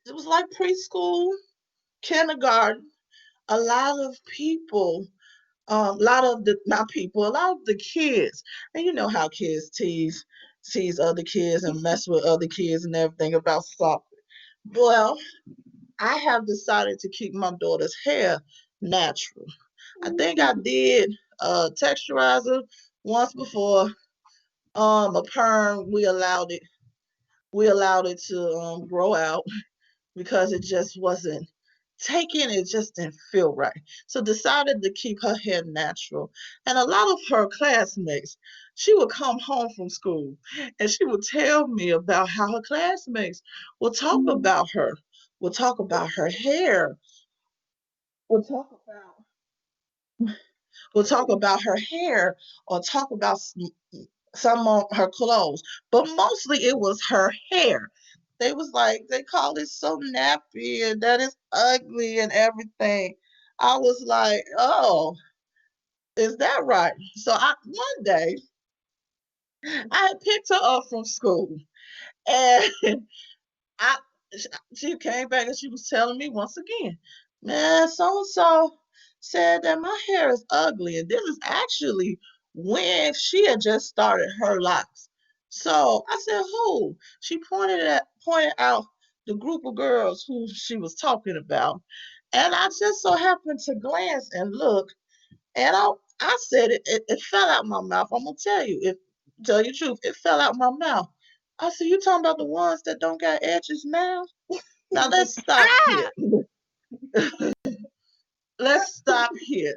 [SPEAKER 2] it was like preschool, kindergarten. A lot of people, a lot of the not people, a lot of the kids, and you know how kids tease other kids and mess with other kids and everything about something. Well, I have decided to keep my daughter's hair natural. I think I did texturizer once before. A perm we allowed it to grow out because it just wasn't taking it just didn't feel right. So decided to keep her hair natural. And a lot of her classmates, she would come home from school and she would tell me about how her classmates will talk about her, will talk about her hair, will talk about will talk about her hair or talk about some of her clothes, but mostly it was her hair. They was like, they call it so nappy and that is ugly and everything. I was like, oh, is that right? So one day I had picked her up from school and I she came back and she was telling me once again, man, so and so said that my hair is ugly, and this is actually when she had just started her locks. So I said, who? She pointed out the group of girls who she was talking about, and I just so happened to glance and look, and I said it fell out my mouth. I'm gonna tell you, tell you the truth, it fell out my mouth. I said, you talking about the ones that don't got edges now? Now let's stop here.
[SPEAKER 3] Ah,
[SPEAKER 2] Let's stop here.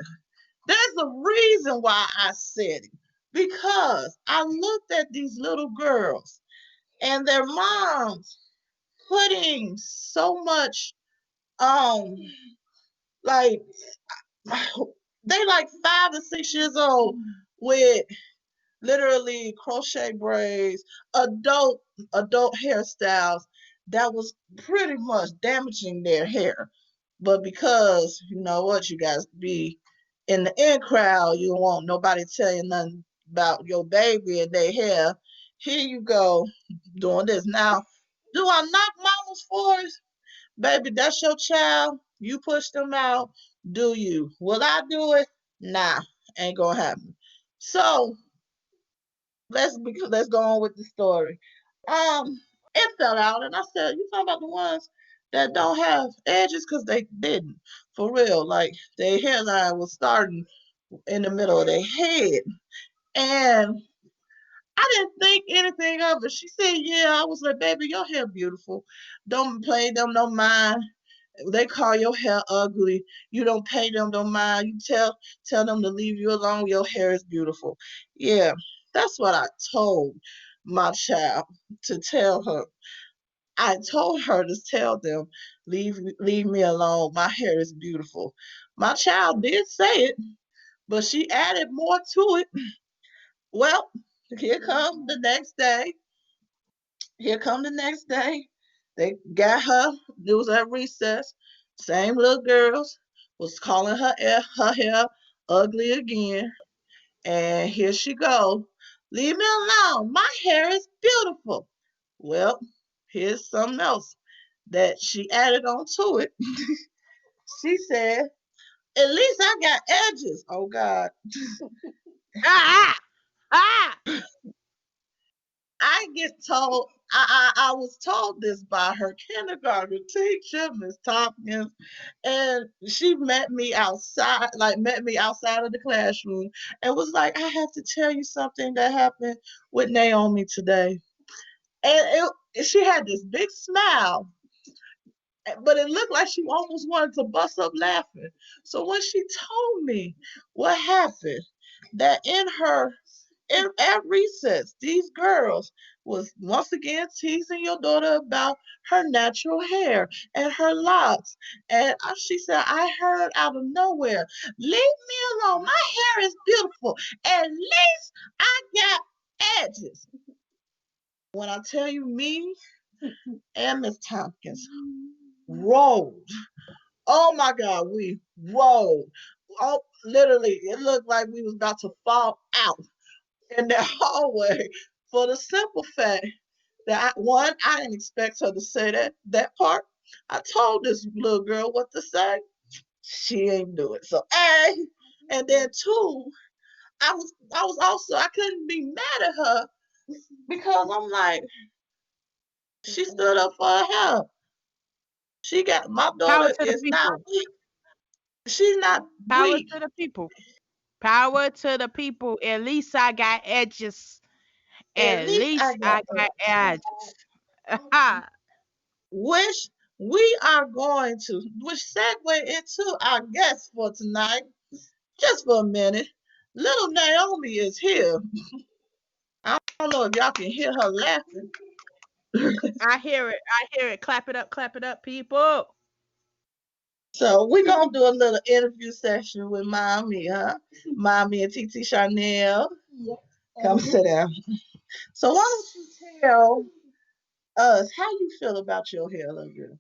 [SPEAKER 2] There's a reason why I said it. Because I looked at these little girls and their moms putting so much um like they like 5 to 6 years old with literally crochet braids, adult hairstyles that was pretty much damaging their hair. But because you know what, you guys be in the in crowd, you don't want nobody tell you nothing about your baby and their hair. Here you go doing this. Now, do I knock mamas for it? Baby, that's your child. You push them out. Do you? Will I do it? Nah, ain't gonna happen. So let's go on with the story. It fell out, and I said, "You talking about the ones that don't have edges? Cause they didn't, for real. Like their hairline was starting in the middle of their head, and I didn't think anything of it. She said, "Yeah." I was like, "Baby, your hair beautiful. Don't play them no mind. They call your hair ugly. You don't pay them no mind. You tell them to leave you alone. Your hair is beautiful." Yeah, that's what I told my child to tell her. I told her to tell them, leave me alone. My hair is beautiful. My child did say it, but she added more to it. Well, here come the next day. Here come the next day. They got her. It was at recess. Same little girls was calling her hair ugly again. And here she go. Leave me alone. My hair is beautiful. Well, here's something else that she added on to it. She said, "At least I got edges." Oh God.
[SPEAKER 3] ah, ah.
[SPEAKER 2] I get told I was told this by her kindergarten teacher, Miss Tompkins, and she met me outside of the classroom and was like, "I have to tell you something that happened with Naomi today." And she had this big smile, but it looked like she almost wanted to bust up laughing. So when she told me what happened, that at recess, these girls was once again teasing your daughter about her natural hair and her locks. And she said, "I heard out of nowhere, leave me alone. My hair is beautiful. At least I got edges." When I tell you, me and Miss Tompkins rolled. Oh my God, we rolled. Oh, literally, it looked like we was about to fall out in that hallway for the simple fact that I didn't expect her to say that part. I told this little girl what to say. She ain't do it. So A, and then two, I couldn't be mad at her because I'm like, she stood up for her hair. She got my
[SPEAKER 3] Power
[SPEAKER 2] daughter
[SPEAKER 3] to the
[SPEAKER 2] is not
[SPEAKER 3] people.
[SPEAKER 2] weak. She's not
[SPEAKER 3] Power
[SPEAKER 2] weak.
[SPEAKER 3] to the people. Power to the people. At least I got edges.
[SPEAKER 2] At
[SPEAKER 3] At
[SPEAKER 2] least I
[SPEAKER 3] least
[SPEAKER 2] got
[SPEAKER 3] I
[SPEAKER 2] her.
[SPEAKER 3] got edges. Ah,
[SPEAKER 2] Which we are going to, which segue into our guest for tonight, just for a minute. Little Naomi is here. I don't know if y'all can hear her laughing.
[SPEAKER 3] I hear it. I hear it. Clap it up, people.
[SPEAKER 2] So we're gonna do a little interview session with Mommy, huh? Mommy and TT Chanel. Come sit down. So why don't you tell us how you feel about your hair, little girl?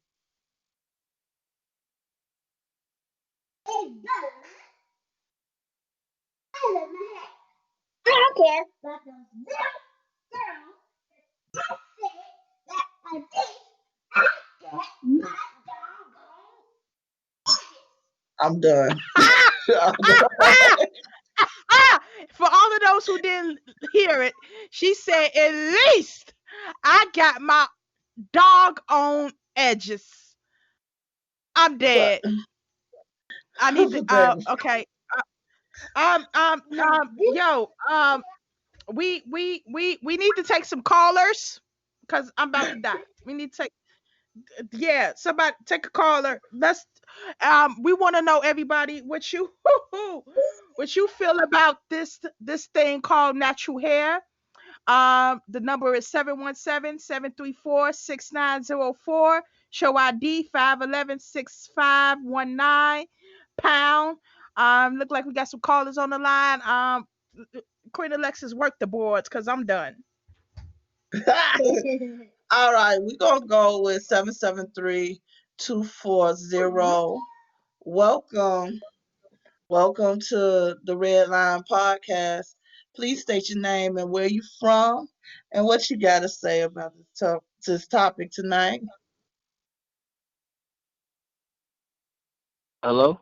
[SPEAKER 2] I'm done.
[SPEAKER 3] Ah,
[SPEAKER 2] I'm
[SPEAKER 3] ah,
[SPEAKER 2] done.
[SPEAKER 3] ah, ah. For all of those who didn't hear it, she said, at least I got my dog on edges. I'm
[SPEAKER 2] But
[SPEAKER 3] dead. I need to,
[SPEAKER 2] baby,
[SPEAKER 3] okay. Yo, we need to take some callers. because I'm about to die. We need to take, yeah, somebody take a caller. Let's we want to know, everybody, what you what you feel about this thing called natural hair. The number is 717-734-6904. Show ID 511-6519 pound. Look like we got some callers on the line. Queen Alexis, work the boards because I'm done.
[SPEAKER 2] All right, we're gonna go with 773-240. Welcome. Welcome to the Redline Podcast. Please state your name and where you from and what you got to say about this topic tonight.
[SPEAKER 5] Hello,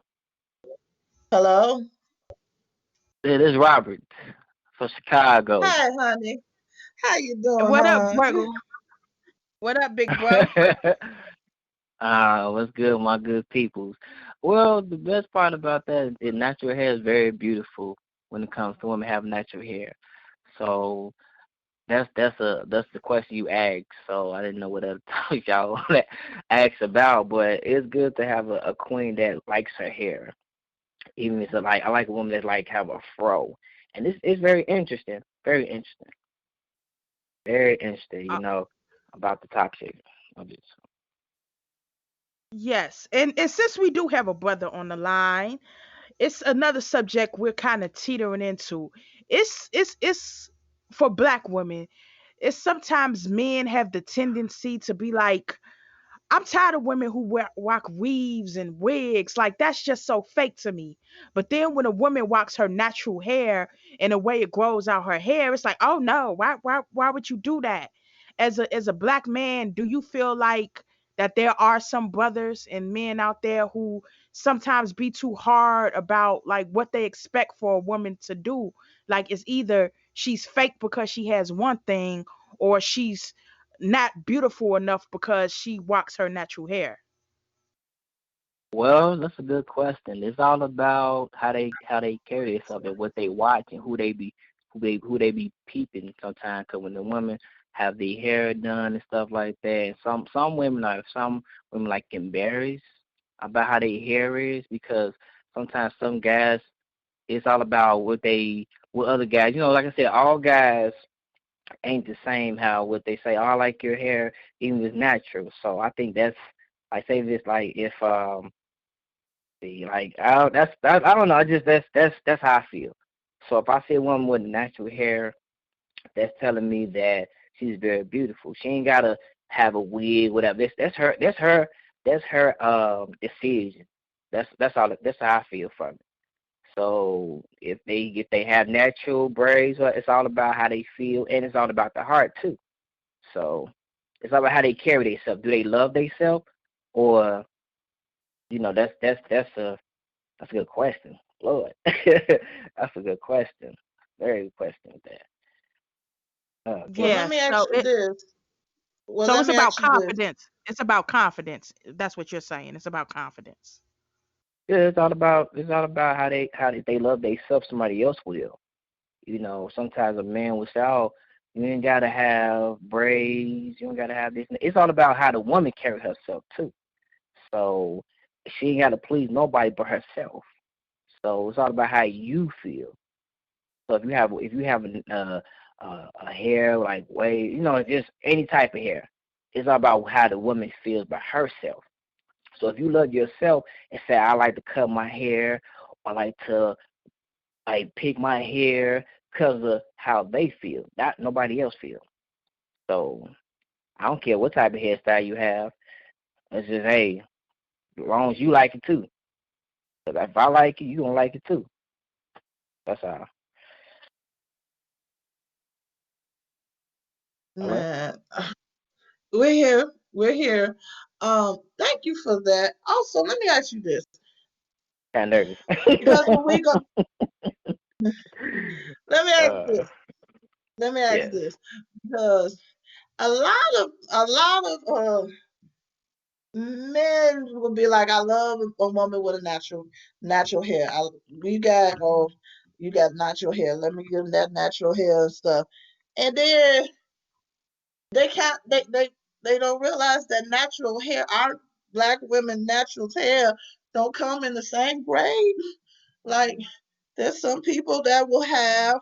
[SPEAKER 2] Hello.
[SPEAKER 5] it is Robert from Chicago.
[SPEAKER 2] Hi, honey. How you doing,
[SPEAKER 3] What up,
[SPEAKER 2] hon?
[SPEAKER 3] Virgo? What up, big bro?
[SPEAKER 5] What's good, my good peoples? Well, the best part about that is natural hair is very beautiful when it comes to women having natural hair. So that's the question you asked. So I didn't know what other topic y'all asked about, but it's good to have a queen that likes her hair. Even if it's like I like a woman that like have a fro, and it's very interesting, very interesting.
[SPEAKER 3] Uh,
[SPEAKER 5] About the topic of it.
[SPEAKER 3] yes, and since we do have a brother on the line, it's another subject we're kind of teetering into. It's for black women. It's sometimes men have the tendency to be like, I'm tired of women who rock weaves and wigs. Like, that's just so fake to me. But then when a woman rocks her natural hair and the way it grows out her hair, it's like, oh no, why would you do that? As a black man, do you feel like that there are some brothers and men out there who sometimes be too hard about like what they expect for a woman to do? Like, it's either she's fake because she has one thing, or she's not beautiful enough because she rocks her natural hair.
[SPEAKER 5] Well, that's a good question. It's all about how they carry themselves and what they watch and who they be peeping sometimes. Cause when the women have their hair done and stuff like that, some women like embarrassed about how their hair is because sometimes some guys it's all about what other guys. Like I said, all guys ain't the same. How what they say, oh, I like your hair, even if it's natural. So I think that's I say this like if like I don't know. I just that's how I feel. So if I see a woman with natural hair, that's telling me that she's very beautiful. She ain't gotta have a wig, whatever. That's her decision. That's all. That's how I feel from it. So if they have natural braids, it's all about how they feel, and it's all about the heart too. So it's all about how they carry themselves. Do they love themselves, or that's a good question. Lord, that's a good question. Very good question with that.
[SPEAKER 2] Well,
[SPEAKER 5] Okay.
[SPEAKER 2] let
[SPEAKER 3] Yeah,
[SPEAKER 2] me ask you this. Well,
[SPEAKER 3] so
[SPEAKER 2] let
[SPEAKER 3] it's
[SPEAKER 2] me
[SPEAKER 3] about
[SPEAKER 2] ask you this.
[SPEAKER 3] confidence. It's about confidence. That's what you're saying. It's about confidence.
[SPEAKER 5] Yeah, it's all about how they love themselves. Somebody else will. Sometimes a man will say, "Oh, you ain't gotta have braids. You ain't gotta have this." It's all about how the woman carry herself too. So she ain't gotta please nobody but herself. So it's all about how you feel. So if you have a hair like wave, just any type of hair, it's all about how the woman feels by herself. So if you love yourself and say, I like to cut my hair, or I like to like pick my hair because of how they feel, not nobody else feel. So I don't care what type of hairstyle you have. It's just hey, as long as you like it too. 'Cause if I like it, you gonna like it too. That's all. Hello?
[SPEAKER 2] Man, we're here. We're here. Thank you for that. Also, let me ask you this.
[SPEAKER 5] Kind of nervous.
[SPEAKER 2] Because when we go, let me ask
[SPEAKER 5] uh,
[SPEAKER 2] this. Let me ask
[SPEAKER 5] yes.
[SPEAKER 2] this. Because a lot of men will be like, I love a woman with a natural hair. You got natural hair. Let me give them that natural hair and stuff. And then They can't. They don't realize that natural hair, our black women natural hair, don't come in the same grade. Like there's some people that will have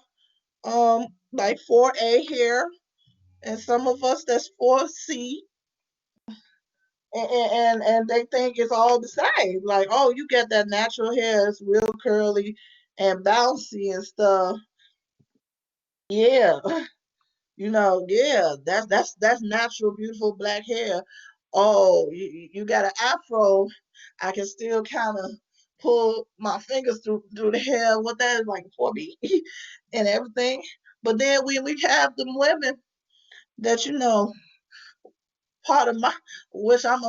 [SPEAKER 2] like 4A hair, and some of us that's 4C, and they think it's all the same. Like, oh, you get that natural hair, it's real curly and bouncy and stuff. Yeah, yeah, that's natural, beautiful black hair. Oh, you got an afro. I can still kind of pull my fingers through the hair. What that is like for me and everything. But then we have them women that part of my, which I'm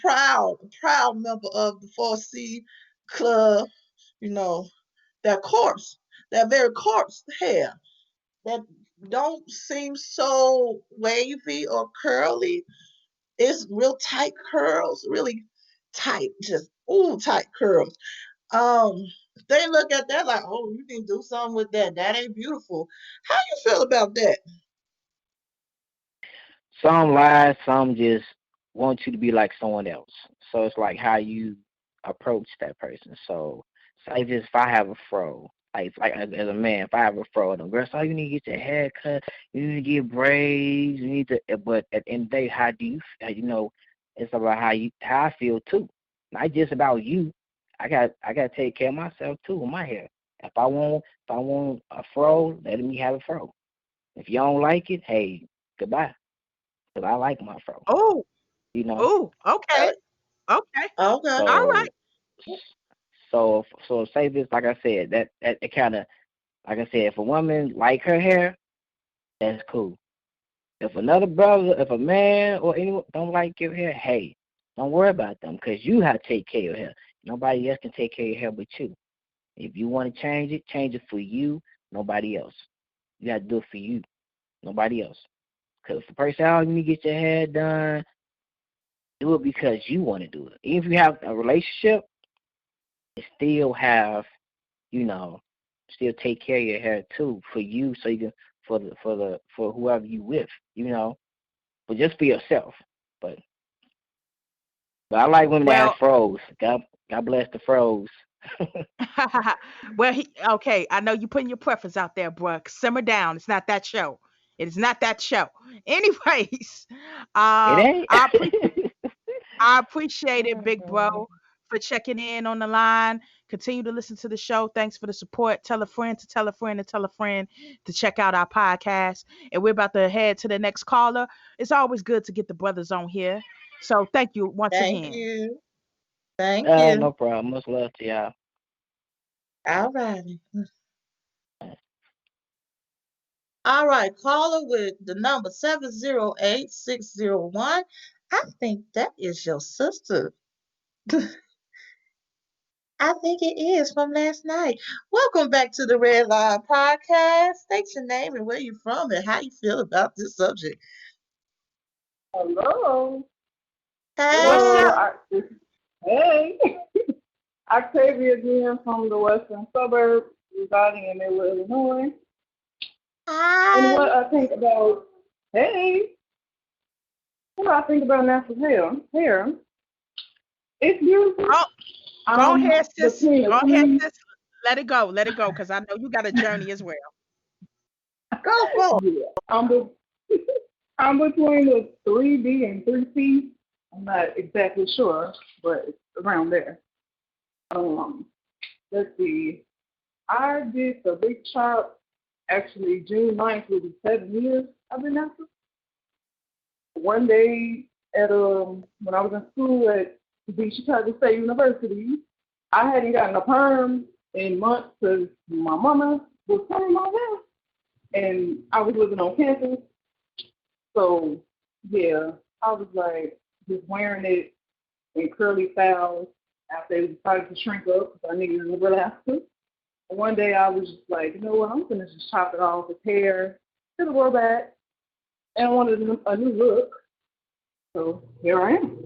[SPEAKER 2] proud member of the 4C club. You know that corpse, that very corpse hair that don't seem so wavy or curly. It's real tight curls, really tight, just tight curls. Um, they look at that like, oh, you can do something with that. That ain't beautiful. How you feel about that?
[SPEAKER 5] Some lie, some just want you to be like someone else. So it's like how you approach that person. So say just if I have a fro, like it's like as a man, if I have a fro, the girl, so you need to get your hair cut, you need to get braids, you need to. But at the end of the day, how do you? It's about how I feel too. Not just about you. I got to take care of myself too with my hair. If I want a fro, let me have a fro. If you don't like it, hey, goodbye. Cause I like my fro,
[SPEAKER 3] Oh,
[SPEAKER 5] you know.
[SPEAKER 3] oh,
[SPEAKER 2] Uh,
[SPEAKER 3] okay, okay,
[SPEAKER 2] okay.
[SPEAKER 3] all right.
[SPEAKER 5] So so say this, like I said, that it kind of, like I said, if a woman like her hair, that's cool. If another brother, if a man or anyone don't like your hair, hey, don't worry about them, cause you have to take care of your hair. Nobody else can take care of your hair but you. If you want to change it for you, nobody else. You got to do it for you, nobody else. Cause if the person out, you need to get your hair done, do it because you want to do it. Even if you have a relationship, still have, you know, still take care of your hair too for you, so you can for whoever you with, but just for yourself. But but I like women that have
[SPEAKER 3] Well,
[SPEAKER 5] froze. God bless the froze.
[SPEAKER 3] well, okay. I know you putting your preference out there, bruh. Simmer down. It's not that show. It is not that show. Anyways,
[SPEAKER 5] It ain't.
[SPEAKER 3] I appreciate it, big bro, for checking in on the line. Continue to listen to the show. Thanks for the support. Tell a friend to tell a friend to tell a friend to check out our podcast. And we're about to head to the next caller. It's always good to get the brothers on here. So thank you once
[SPEAKER 2] Thank
[SPEAKER 3] again.
[SPEAKER 2] you. Thank you.
[SPEAKER 5] No problem. Much love to y'all.
[SPEAKER 2] All righty. All right, caller with the number 708-601. I think that is your sister. I think it is from last night. Welcome back to the Redline Podcast. State your name and where you from and how you feel about this subject.
[SPEAKER 4] Hello.
[SPEAKER 3] What's
[SPEAKER 2] Hey,
[SPEAKER 3] up?
[SPEAKER 4] Hey. Octavia again from the western suburbs, residing in Maywood, Illinois. And
[SPEAKER 2] hi.
[SPEAKER 4] hey, what I think about natural hair, it's beautiful.
[SPEAKER 3] Oh, go ahead, sis.
[SPEAKER 4] Between
[SPEAKER 3] Go
[SPEAKER 4] the
[SPEAKER 3] ahead,
[SPEAKER 4] three,
[SPEAKER 3] sis. Let it go. Let it go. Because I know you got a journey as well.
[SPEAKER 2] Go for it.
[SPEAKER 4] yeah, I'm between the 3B and 3C. I'm not exactly sure, but it's around there. Um, let's see. I did the big chop. Actually, June 9th will be 7 years I've been after. One day at when I was in school at the Chicago State University, I hadn't gotten a perm in months because my mama was cutting my hair, and I was living on campus. So yeah, I was like just wearing it in curly styles after they decided to shrink up because I needed a relaxer. And one day I was just like, you know what, I'm gonna just chop it off with hair to the roll back, and I wanted a new look. So here I am.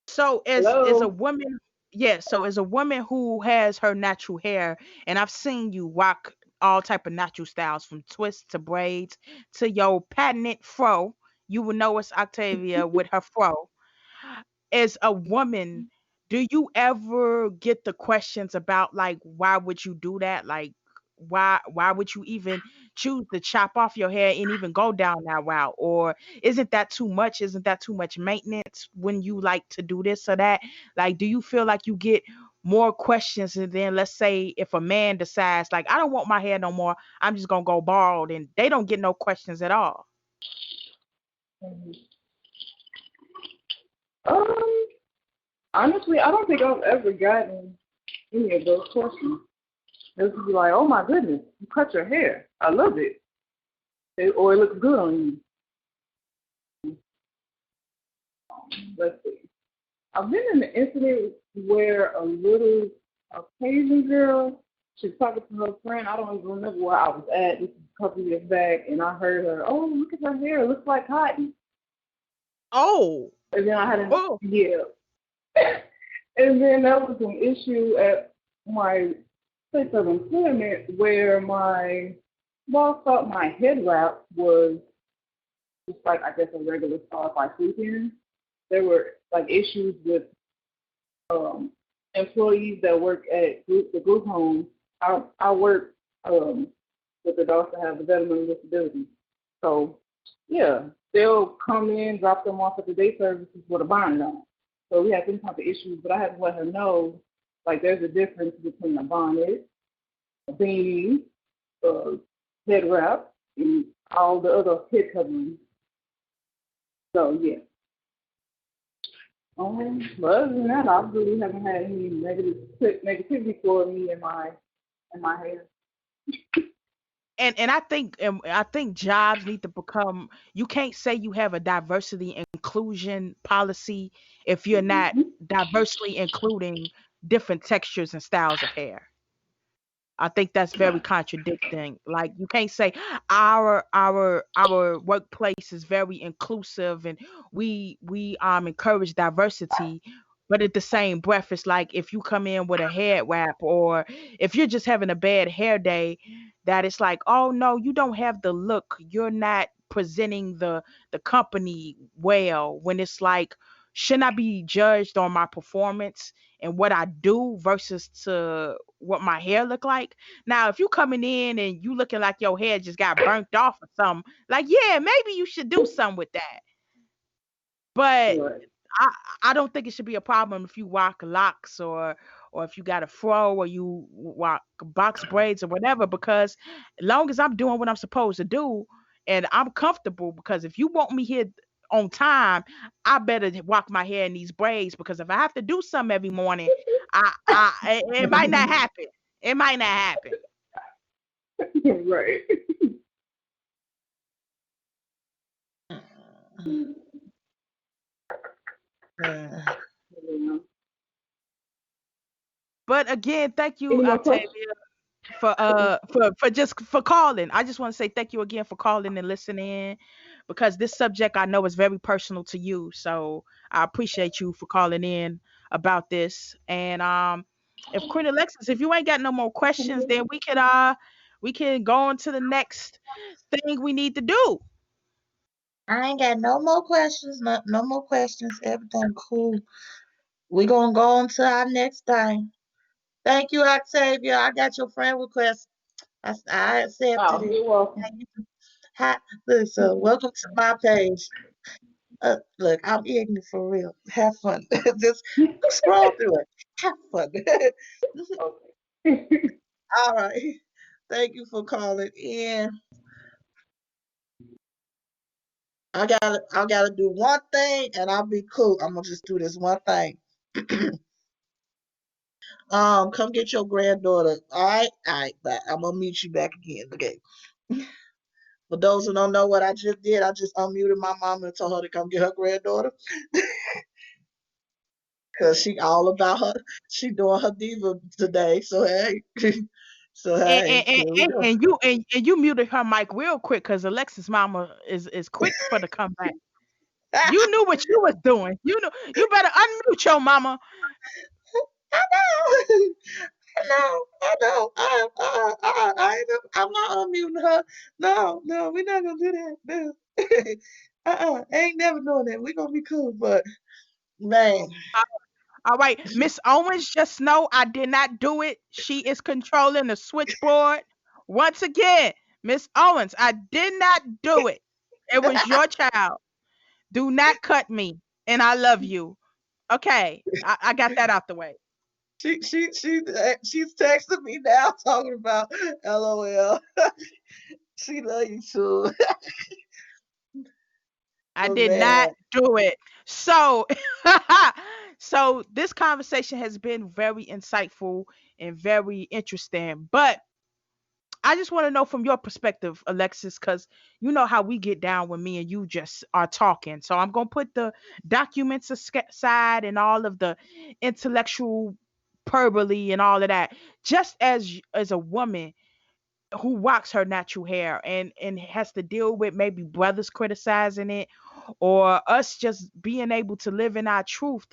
[SPEAKER 3] So as a
[SPEAKER 4] Hello.
[SPEAKER 3] woman, yeah, so as a woman who has her natural hair, and I've seen you rock all type of natural styles, from twists to braids to your patented fro. You will know it's Octavia with her fro. As a woman, do you ever get the questions about like why would you do that? Like why would you even choose to chop off your hair and even go down that route? Or isn't that too much? Isn't that too much maintenance when you like to do this or that? Like, do you feel like you get more questions, and then let's say if a man decides like I don't want my hair no more, I'm just gonna go bald, and they don't get no questions at all?
[SPEAKER 4] Mhm. Um, Honestly, I don't think I've ever gotten any of those questions. They'll just be like, "Oh my goodness, you cut your hair. I love it. Or it looks good on you." Let's see. I've been in an incident where a Cajun girl, she was talking to her friend. I don't even remember where I was at. This is a couple years back, and I heard her, "Oh, look at her hair. It looks like cotton."
[SPEAKER 3] Oh,
[SPEAKER 4] And then I had
[SPEAKER 3] oh,
[SPEAKER 4] yeah. And then that was an issue at my place of employment where my boss thought my head wrap was just like, I guess, a regular scarf I sleep in. There were like issues with employees that work at the group home. I work with adults that have developmental disabilities. So, yeah, they'll come in, drop them off at the day services with a bonnet on. So we had some type of issues, but I had to let her know, like, there's a difference between a bonnet, a beanie, a head wrap, and all the other head coverings. So, yeah. But other than that, I really haven't had any negativity for me in my hair.
[SPEAKER 3] And I think jobs need to become, you can't say you have a diversity and inclusion policy if you're not
[SPEAKER 4] Mm-hmm.
[SPEAKER 3] diversely including different textures and styles of hair. I think that's very contradicting. Like, you can't say our workplace is very inclusive and we encourage diversity, but at the same breath, it's like if you come in with a head wrap, or if you're just having a bad hair day, that it's like, oh no, you don't have the look. You're not presenting the company well. When it's like, shouldn't I be judged on my performance and what I do versus to what my hair look like? Now, if you coming in and you looking like your hair just got burnt off or something, like, yeah, maybe you should do something with that. But
[SPEAKER 4] Right.
[SPEAKER 3] I I don't think it should be a problem if you rock locks, or if you got a fro, or you rock box braids or whatever, because as long as I'm doing what I'm supposed to do and I'm comfortable, because if you want me here on time, I better rock my hair in these braids, because if I have to do something every morning, it might not happen. It might not happen.
[SPEAKER 4] Right.
[SPEAKER 2] Uh,
[SPEAKER 4] Yeah.
[SPEAKER 3] But again, thank you,
[SPEAKER 4] Any more
[SPEAKER 3] Octavia,
[SPEAKER 4] questions?
[SPEAKER 3] for calling. I just want to say thank you again for calling and listening, because this subject I know is very personal to you. So I appreciate you for calling in about this. And if Queen Alexis, if you ain't got no more questions, then we can go on to the next thing we need to do.
[SPEAKER 2] I ain't got no more questions. No more questions. Everything cool. We gonna go on to our next thing. Thank you, Octavia. I got your friend request. I accepted
[SPEAKER 4] Oh,
[SPEAKER 2] it.
[SPEAKER 4] you're welcome.
[SPEAKER 2] Hi, listen, welcome to my page. Look, I'm ignorant for real. Have fun. Just scroll through it. Have fun.
[SPEAKER 4] Okay.
[SPEAKER 2] All right. Thank you for calling in. I gotta do one thing and I'll be cool. I'm gonna just do this one thing. Come get your granddaughter. All right, but I'm gonna meet you back again. Okay. For those who don't know what I just did, I just unmuted my mom and told her to come get her granddaughter. Cause she all about her. She doing her diva today. So hey. So
[SPEAKER 3] And
[SPEAKER 2] hey,
[SPEAKER 3] and, and,
[SPEAKER 2] here we
[SPEAKER 3] and
[SPEAKER 2] go.
[SPEAKER 3] and you muted her mic real quick, because Alexis mama is quick for the comeback. You knew what you was doing. You better unmute your mama.
[SPEAKER 2] I know. No, I don't. I'm not unmuting her. No, no, we're not gonna do that. No. Ain't never doing that. We're gonna be cool, but man,
[SPEAKER 3] All right, Miss Owens, just know I did not do it. She is controlling the switchboard. Once again, Miss Owens, I did not do it. It was your child. Do not cut me. And I love you. Okay, I got that out the way.
[SPEAKER 2] she's texting me now talking about LOL. She love you too.
[SPEAKER 3] I
[SPEAKER 2] But
[SPEAKER 3] did not
[SPEAKER 2] man,
[SPEAKER 3] do it. So, so this conversation has been very insightful and very interesting. But I just want to know from your perspective, Alexis, because you know how we get down when me and you just are talking. So I'm gonna put the documents aside and all of the intellectual hyperbole and all of that. Just as a woman who rocks her natural hair and has to deal with maybe brothers criticizing it or us just being able to live in our truth,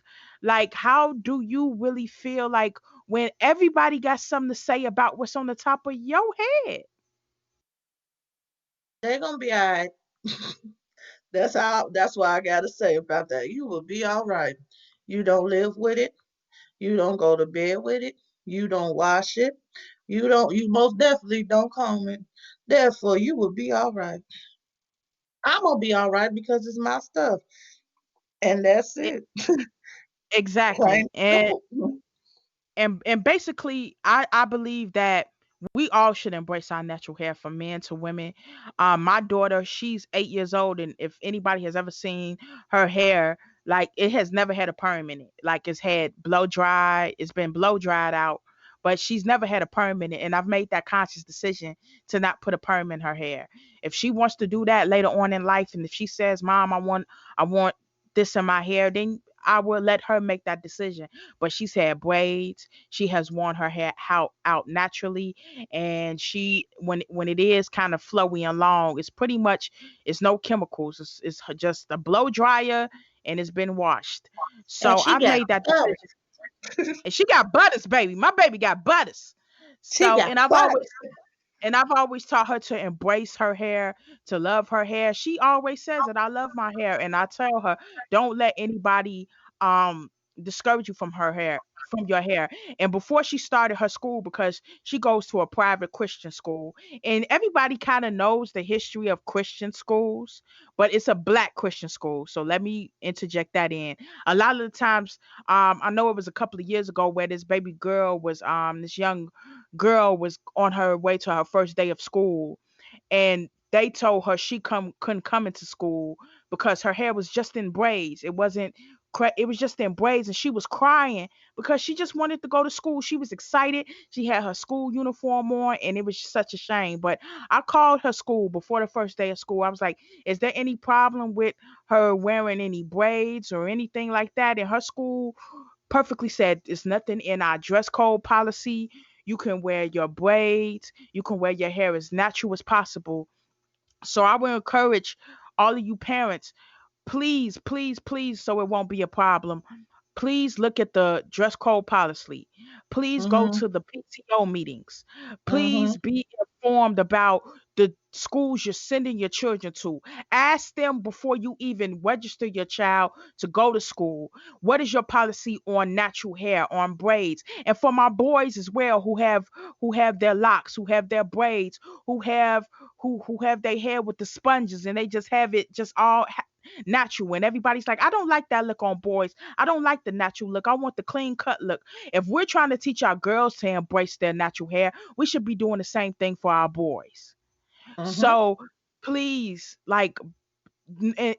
[SPEAKER 3] like how do you really feel like when everybody got something to say about what's on the top of your head?
[SPEAKER 2] they're gonna be all right. That's what I gotta say about that. You will be all right. You don't live with it. You don't go to bed with it. You don't wash it. You most definitely don't comb it. Therefore, you will be all right. I'm gonna be all right because it's my stuff. And that's
[SPEAKER 3] E-
[SPEAKER 2] it. Plain
[SPEAKER 3] exactly.
[SPEAKER 2] and
[SPEAKER 3] And
[SPEAKER 2] simple.
[SPEAKER 3] and basically I believe that we all should embrace our natural hair from men to women. My daughter, she's 8 years old, and if anybody has ever seen her hair, like it has never had a perm in it. Like it's had blow dry, it's been blow dried out, but she's never had a perm in it. And I've made that conscious decision to not put a perm in her hair. If she wants to do that later on in life, and if she says, "Mom, I want this in my hair," then I will let her make that decision. But she's had braids. She has worn her hair out naturally, and she when it is kind of flowy and long, it's pretty much it's no chemicals. It's just a blow dryer, and it's been washed.
[SPEAKER 2] And
[SPEAKER 3] So
[SPEAKER 2] she
[SPEAKER 3] I've
[SPEAKER 2] got
[SPEAKER 3] made that
[SPEAKER 2] butter.
[SPEAKER 3] decision, and she got butters, baby. My baby got butters.
[SPEAKER 2] She
[SPEAKER 3] So
[SPEAKER 2] got
[SPEAKER 3] and I've
[SPEAKER 2] butter.
[SPEAKER 3] always and I've always taught her to embrace her hair, to love her hair. She always says that I love my hair, and I tell her, don't let anybody um discourage you from her hair, from your hair. And before she started her school, because she goes to a private Christian school, and everybody kind of knows the history of Christian schools, but it's a black Christian school. So let me interject that in. A lot of the times, I know it was a couple of years ago where this baby girl was this young girl was on her way to her first day of school, and they told her she couldn't come into school because her hair was just in braids. It wasn't it was just in braids, and she was crying because she just wanted to go to school. She was excited. She had her school uniform on, and it was such a shame. But I called her school before the first day of school. I was like, "Is there any problem with her wearing any braids or anything like that?" And her school perfectly said, "It's nothing in our dress code policy. You can wear your braids. You can wear your hair as natural as possible." So I will encourage all of you parents, please, please, please, so it won't be a problem. Please look at the dress code policy. Please go
[SPEAKER 2] Mhm.
[SPEAKER 3] to the PTO meetings.
[SPEAKER 2] Mhm.
[SPEAKER 3] Please be informed about the schools you're sending your children to. Ask them before you even register your child to go to school. What is your policy on natural hair, on braids? And for my boys as well who have their locks, who have their braids, who have their hair with the sponges and they just have it just all natural, and everybody's like, I don't like that look on boys. I don't like the natural look. I want the clean cut look. If we're trying to teach our girls to embrace their natural hair, we should be doing the same thing for our boys.
[SPEAKER 2] Mhm.
[SPEAKER 3] So please, like,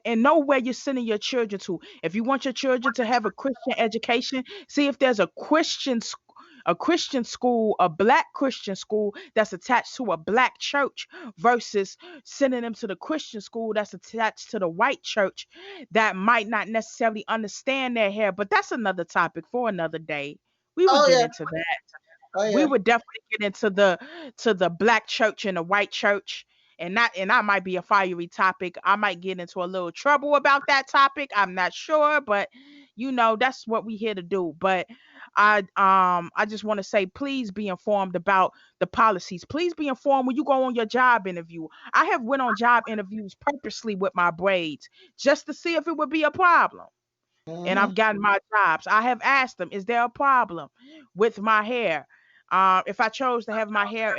[SPEAKER 3] and know where you're sending your children to. If you want your children to have a Christian education, see if there's a Christian school, a black Christian school that's attached to a black church versus sending them to the Christian school that's attached to the white church that might not necessarily understand their hair. But that's another topic for another day. We would
[SPEAKER 2] Oh
[SPEAKER 3] get
[SPEAKER 2] yeah.
[SPEAKER 3] into that.
[SPEAKER 2] Oh
[SPEAKER 3] We
[SPEAKER 2] yeah.
[SPEAKER 3] would definitely get into the black church and the white church, and that might be a fiery topic. I might get into a little trouble about that topic. I'm not sure, but that's what we here to do. But I just want to say, please be informed about the policies. Please be informed when you go on your job interview. I have went on job interviews purposely with my braids just to see if it would be a problem, and
[SPEAKER 2] Mm-hmm.
[SPEAKER 3] I've gotten my jobs. I have asked them, is there a problem with my hair? If I chose to have my hair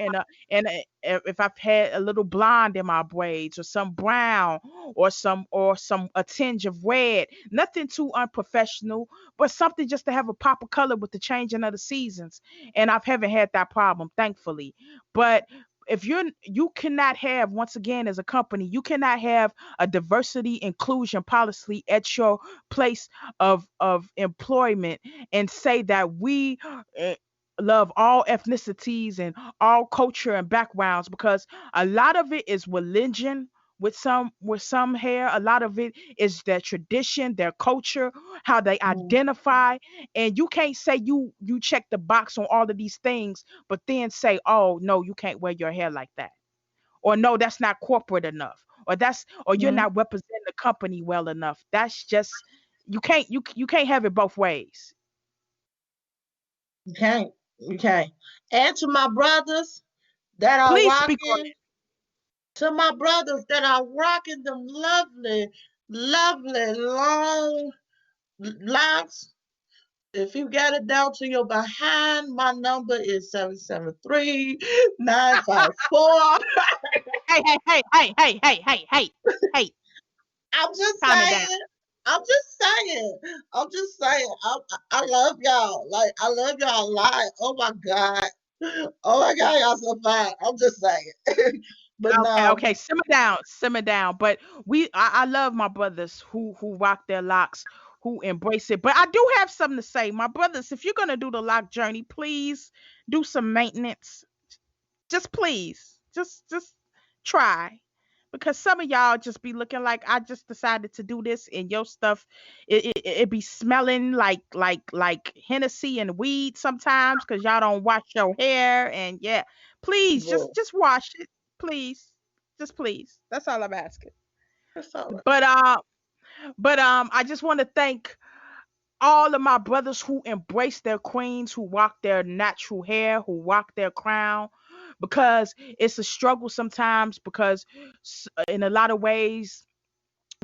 [SPEAKER 3] if I've had a little blonde in my braids or some brown or some a tinge of red, nothing too unprofessional, but something just to have a pop of color with the changing of the seasons. And I haven't had that problem, thankfully. But if you cannot have, once again, as a company, you cannot have a diversity inclusion policy at your place of employment and say that we uh, love all ethnicities and all culture and backgrounds, because a lot of it is religion with some hair. A lot of it is their tradition, their culture, how they identify. And you can't say you check the box on all of these things but then say, oh no, you can't wear your hair like that, or no, that's not corporate enough, or you're
[SPEAKER 2] Mm-hmm.
[SPEAKER 3] not representing the company well enough. That's just, you can't have it both ways.
[SPEAKER 2] You can't. You can't. And to my brothers that are
[SPEAKER 3] Please speak on
[SPEAKER 2] rocking, to my brothers that are rocking them lovely, lovely long locks. If you got it down to your behind, my number is 773-954.
[SPEAKER 3] it. Hey, hey, hey, hey, hey, hey, hey, hey, hey,
[SPEAKER 2] I'm just
[SPEAKER 3] calm it down.
[SPEAKER 2] saying. I'm just saying. I'm just saying. I love y'all. Like, I love y'all a lot. Oh my God. Oh my God, y'all so fine. I'm just saying. But
[SPEAKER 3] Okay,
[SPEAKER 2] no.
[SPEAKER 3] okay, simmer down, simmer down. But I love my brothers who rock their locks, who embrace it. But I do have something to say, my brothers. If you're gonna do the lock journey, please do some maintenance. Just please, just try, because some of y'all just be looking like I just decided to do this, and your stuff it be smelling like Hennessy and weed sometimes because y'all don't wash your hair. And yeah, please
[SPEAKER 2] Bro,
[SPEAKER 3] just wash it, please, just please. That's all I'm asking.
[SPEAKER 2] that's all right.
[SPEAKER 3] But I just want to thank all of my brothers who embrace their queens, who rock their natural hair, who rock their crown, because it's a struggle sometimes. Because in a lot of ways,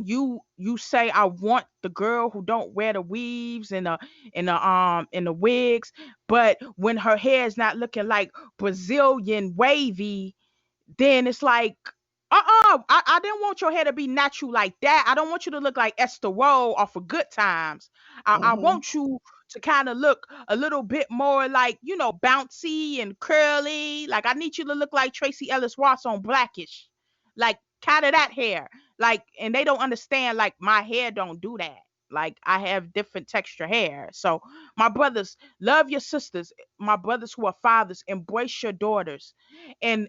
[SPEAKER 3] you say I want the girl who don't wear the weaves and the wigs, but when her hair is not looking like Brazilian wavy, then it's like, I didn't want your hair to be natural like that. I don't want you to look like Esther Roll off of Good Times. I
[SPEAKER 2] Mm-hmm.
[SPEAKER 3] want you to kind of look a little bit more like, bouncy and curly. Like, I need you to look like Tracy Ellis Ross on Blackish. Like, kind of that hair. Like, and they don't understand, like, my hair don't do that. Like, I have different texture hair. So, my brothers, love your sisters. My brothers who are fathers, embrace your daughters, and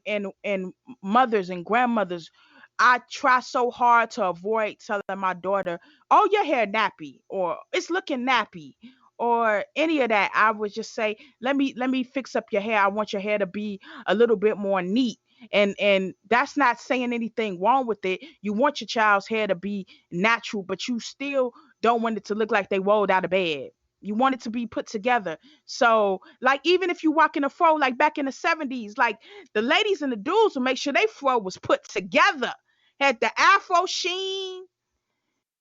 [SPEAKER 3] mothers and grandmothers. I try so hard to avoid telling my daughter, "Oh, your hair nappy," or "It's looking nappy," or any of that. I would just say, "Let me fix up your hair. I want your hair to be a little bit more neat." And that's not saying anything wrong with it. You want your child's hair to be natural, but you still don't want it to look like they rolled out of bed. You want it to be put together. So, like, even if you walk in a fro, like back in the 70s, like, the ladies and the dudes would make sure they fro was put together, had the afro sheen,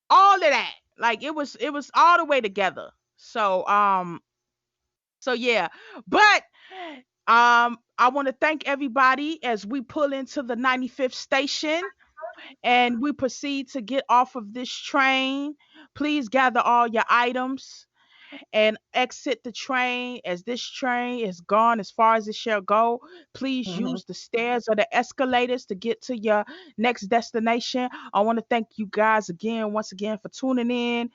[SPEAKER 3] all of that. Like, it was all the way together. So yeah. But I want to thank everybody as we pull into the 95th station and we proceed to get off of this train. Please gather all your items and exit the train, as this train is gone as far as it shall go. Please
[SPEAKER 2] Mm-hmm.
[SPEAKER 3] use the stairs or the escalators to get to your next destination. I want to thank you guys again, once again, for tuning in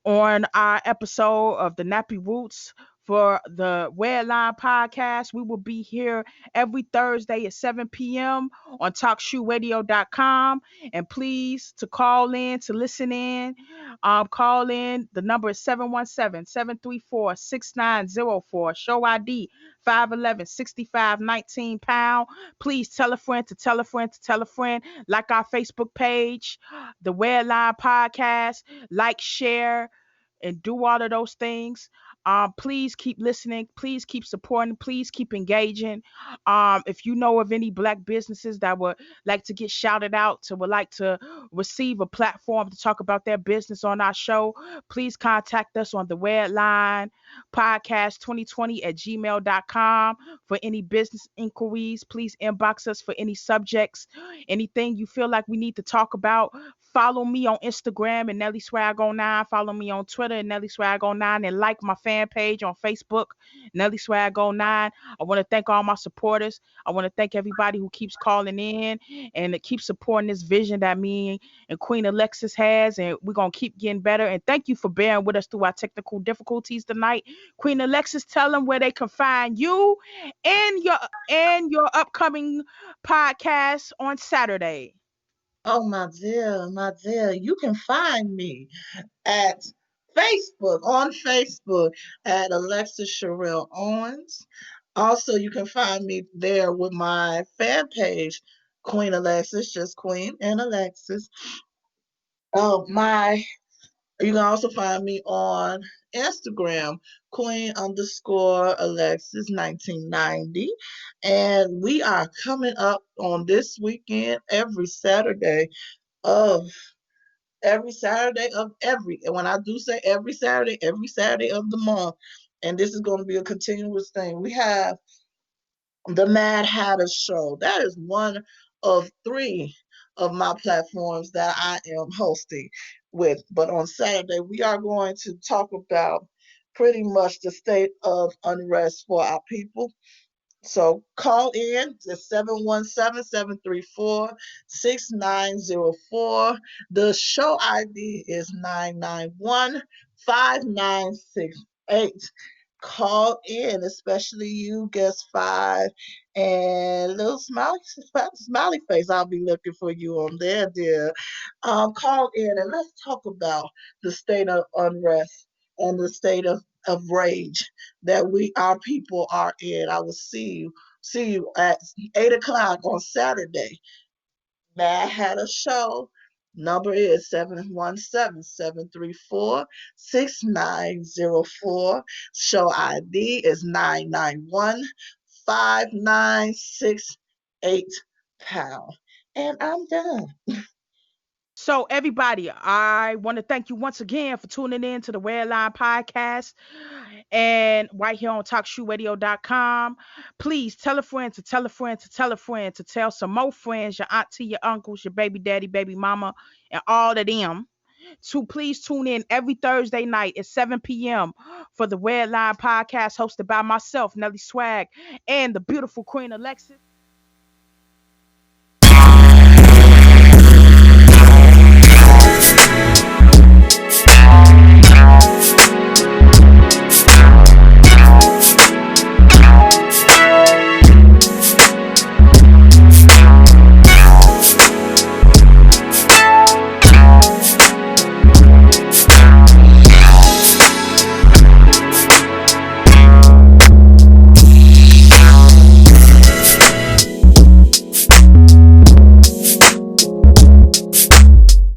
[SPEAKER 3] on our episode of the Nappy Roots for the Redline Podcast. We will be here every Thursday at 7 p.m. on talkshoeradio.com. And please, to call in, to listen in, call in. The number is 717-734-6904. Show ID 511-6519 #. Please tell a friend to tell a friend to tell a friend. Like our Facebook page, the Redline Podcast. Like, share, and do all of those things. Please keep listening. Please keep supporting. Please keep engaging. If you know of any black businesses that would like to get shouted out, to would like to receive a platform to talk about their business on our show, please contact us on the Redline Podcast 2020 at gmail.com for any business inquiries. Please inbox us for any subjects, anything you feel like we need to talk about. Follow me on Instagram and Nelly Swag09. Follow me on Twitter and Nelly Swag09, and like my fan page on Facebook, Nelly Swag09. I want to thank all my supporters. I want to thank everybody who keeps calling in and that keeps supporting this vision that me and Queen Alexis has, and we're gonna keep getting better. And thank you for bearing with us through our technical difficulties tonight. Queen Alexis, tell them where they can find you and your upcoming podcast on Saturday.
[SPEAKER 2] Oh, my dear, you can find me at on Facebook at Alexis Sherrill Owens. Also, you can find me there with my fan page, Queen Alexis, just Queen and Alexis. My You can also find me on Instagram, Queen underscore Alexis 1990. And we are coming up on this weekend of and when I do say every Saturday of the month. And this is going to be a continuous thing. We have the Mad Hatter Show. That is one of three of my platforms that I am hosting with. But on Saturday, we are going to talk about pretty much the state of unrest for our people. So call in to 717-734-6904. The show ID is 991-5968. Call in, especially you, guest five, and little smiley face. I'll be looking for you on there, dear. Call in and let's talk about the state of unrest and the state of rage that our people are in. I will see you at 8 o'clock on Saturday. Mad Hatter Show. Number is 717-734-6904. Show ID is 991-5968 And I'm done.
[SPEAKER 3] So, everybody, I want to thank you once again for tuning in to the Redline Podcast and right here on talkshoeradio.com. Please tell a friend to tell a friend to tell a friend to tell some more friends, your auntie, your uncles, your baby daddy, baby mama, and all of them to please tune in every Thursday night at 7 p.m. for the Redline Podcast hosted by myself, Nelly Swag, and the beautiful Queen Alexis.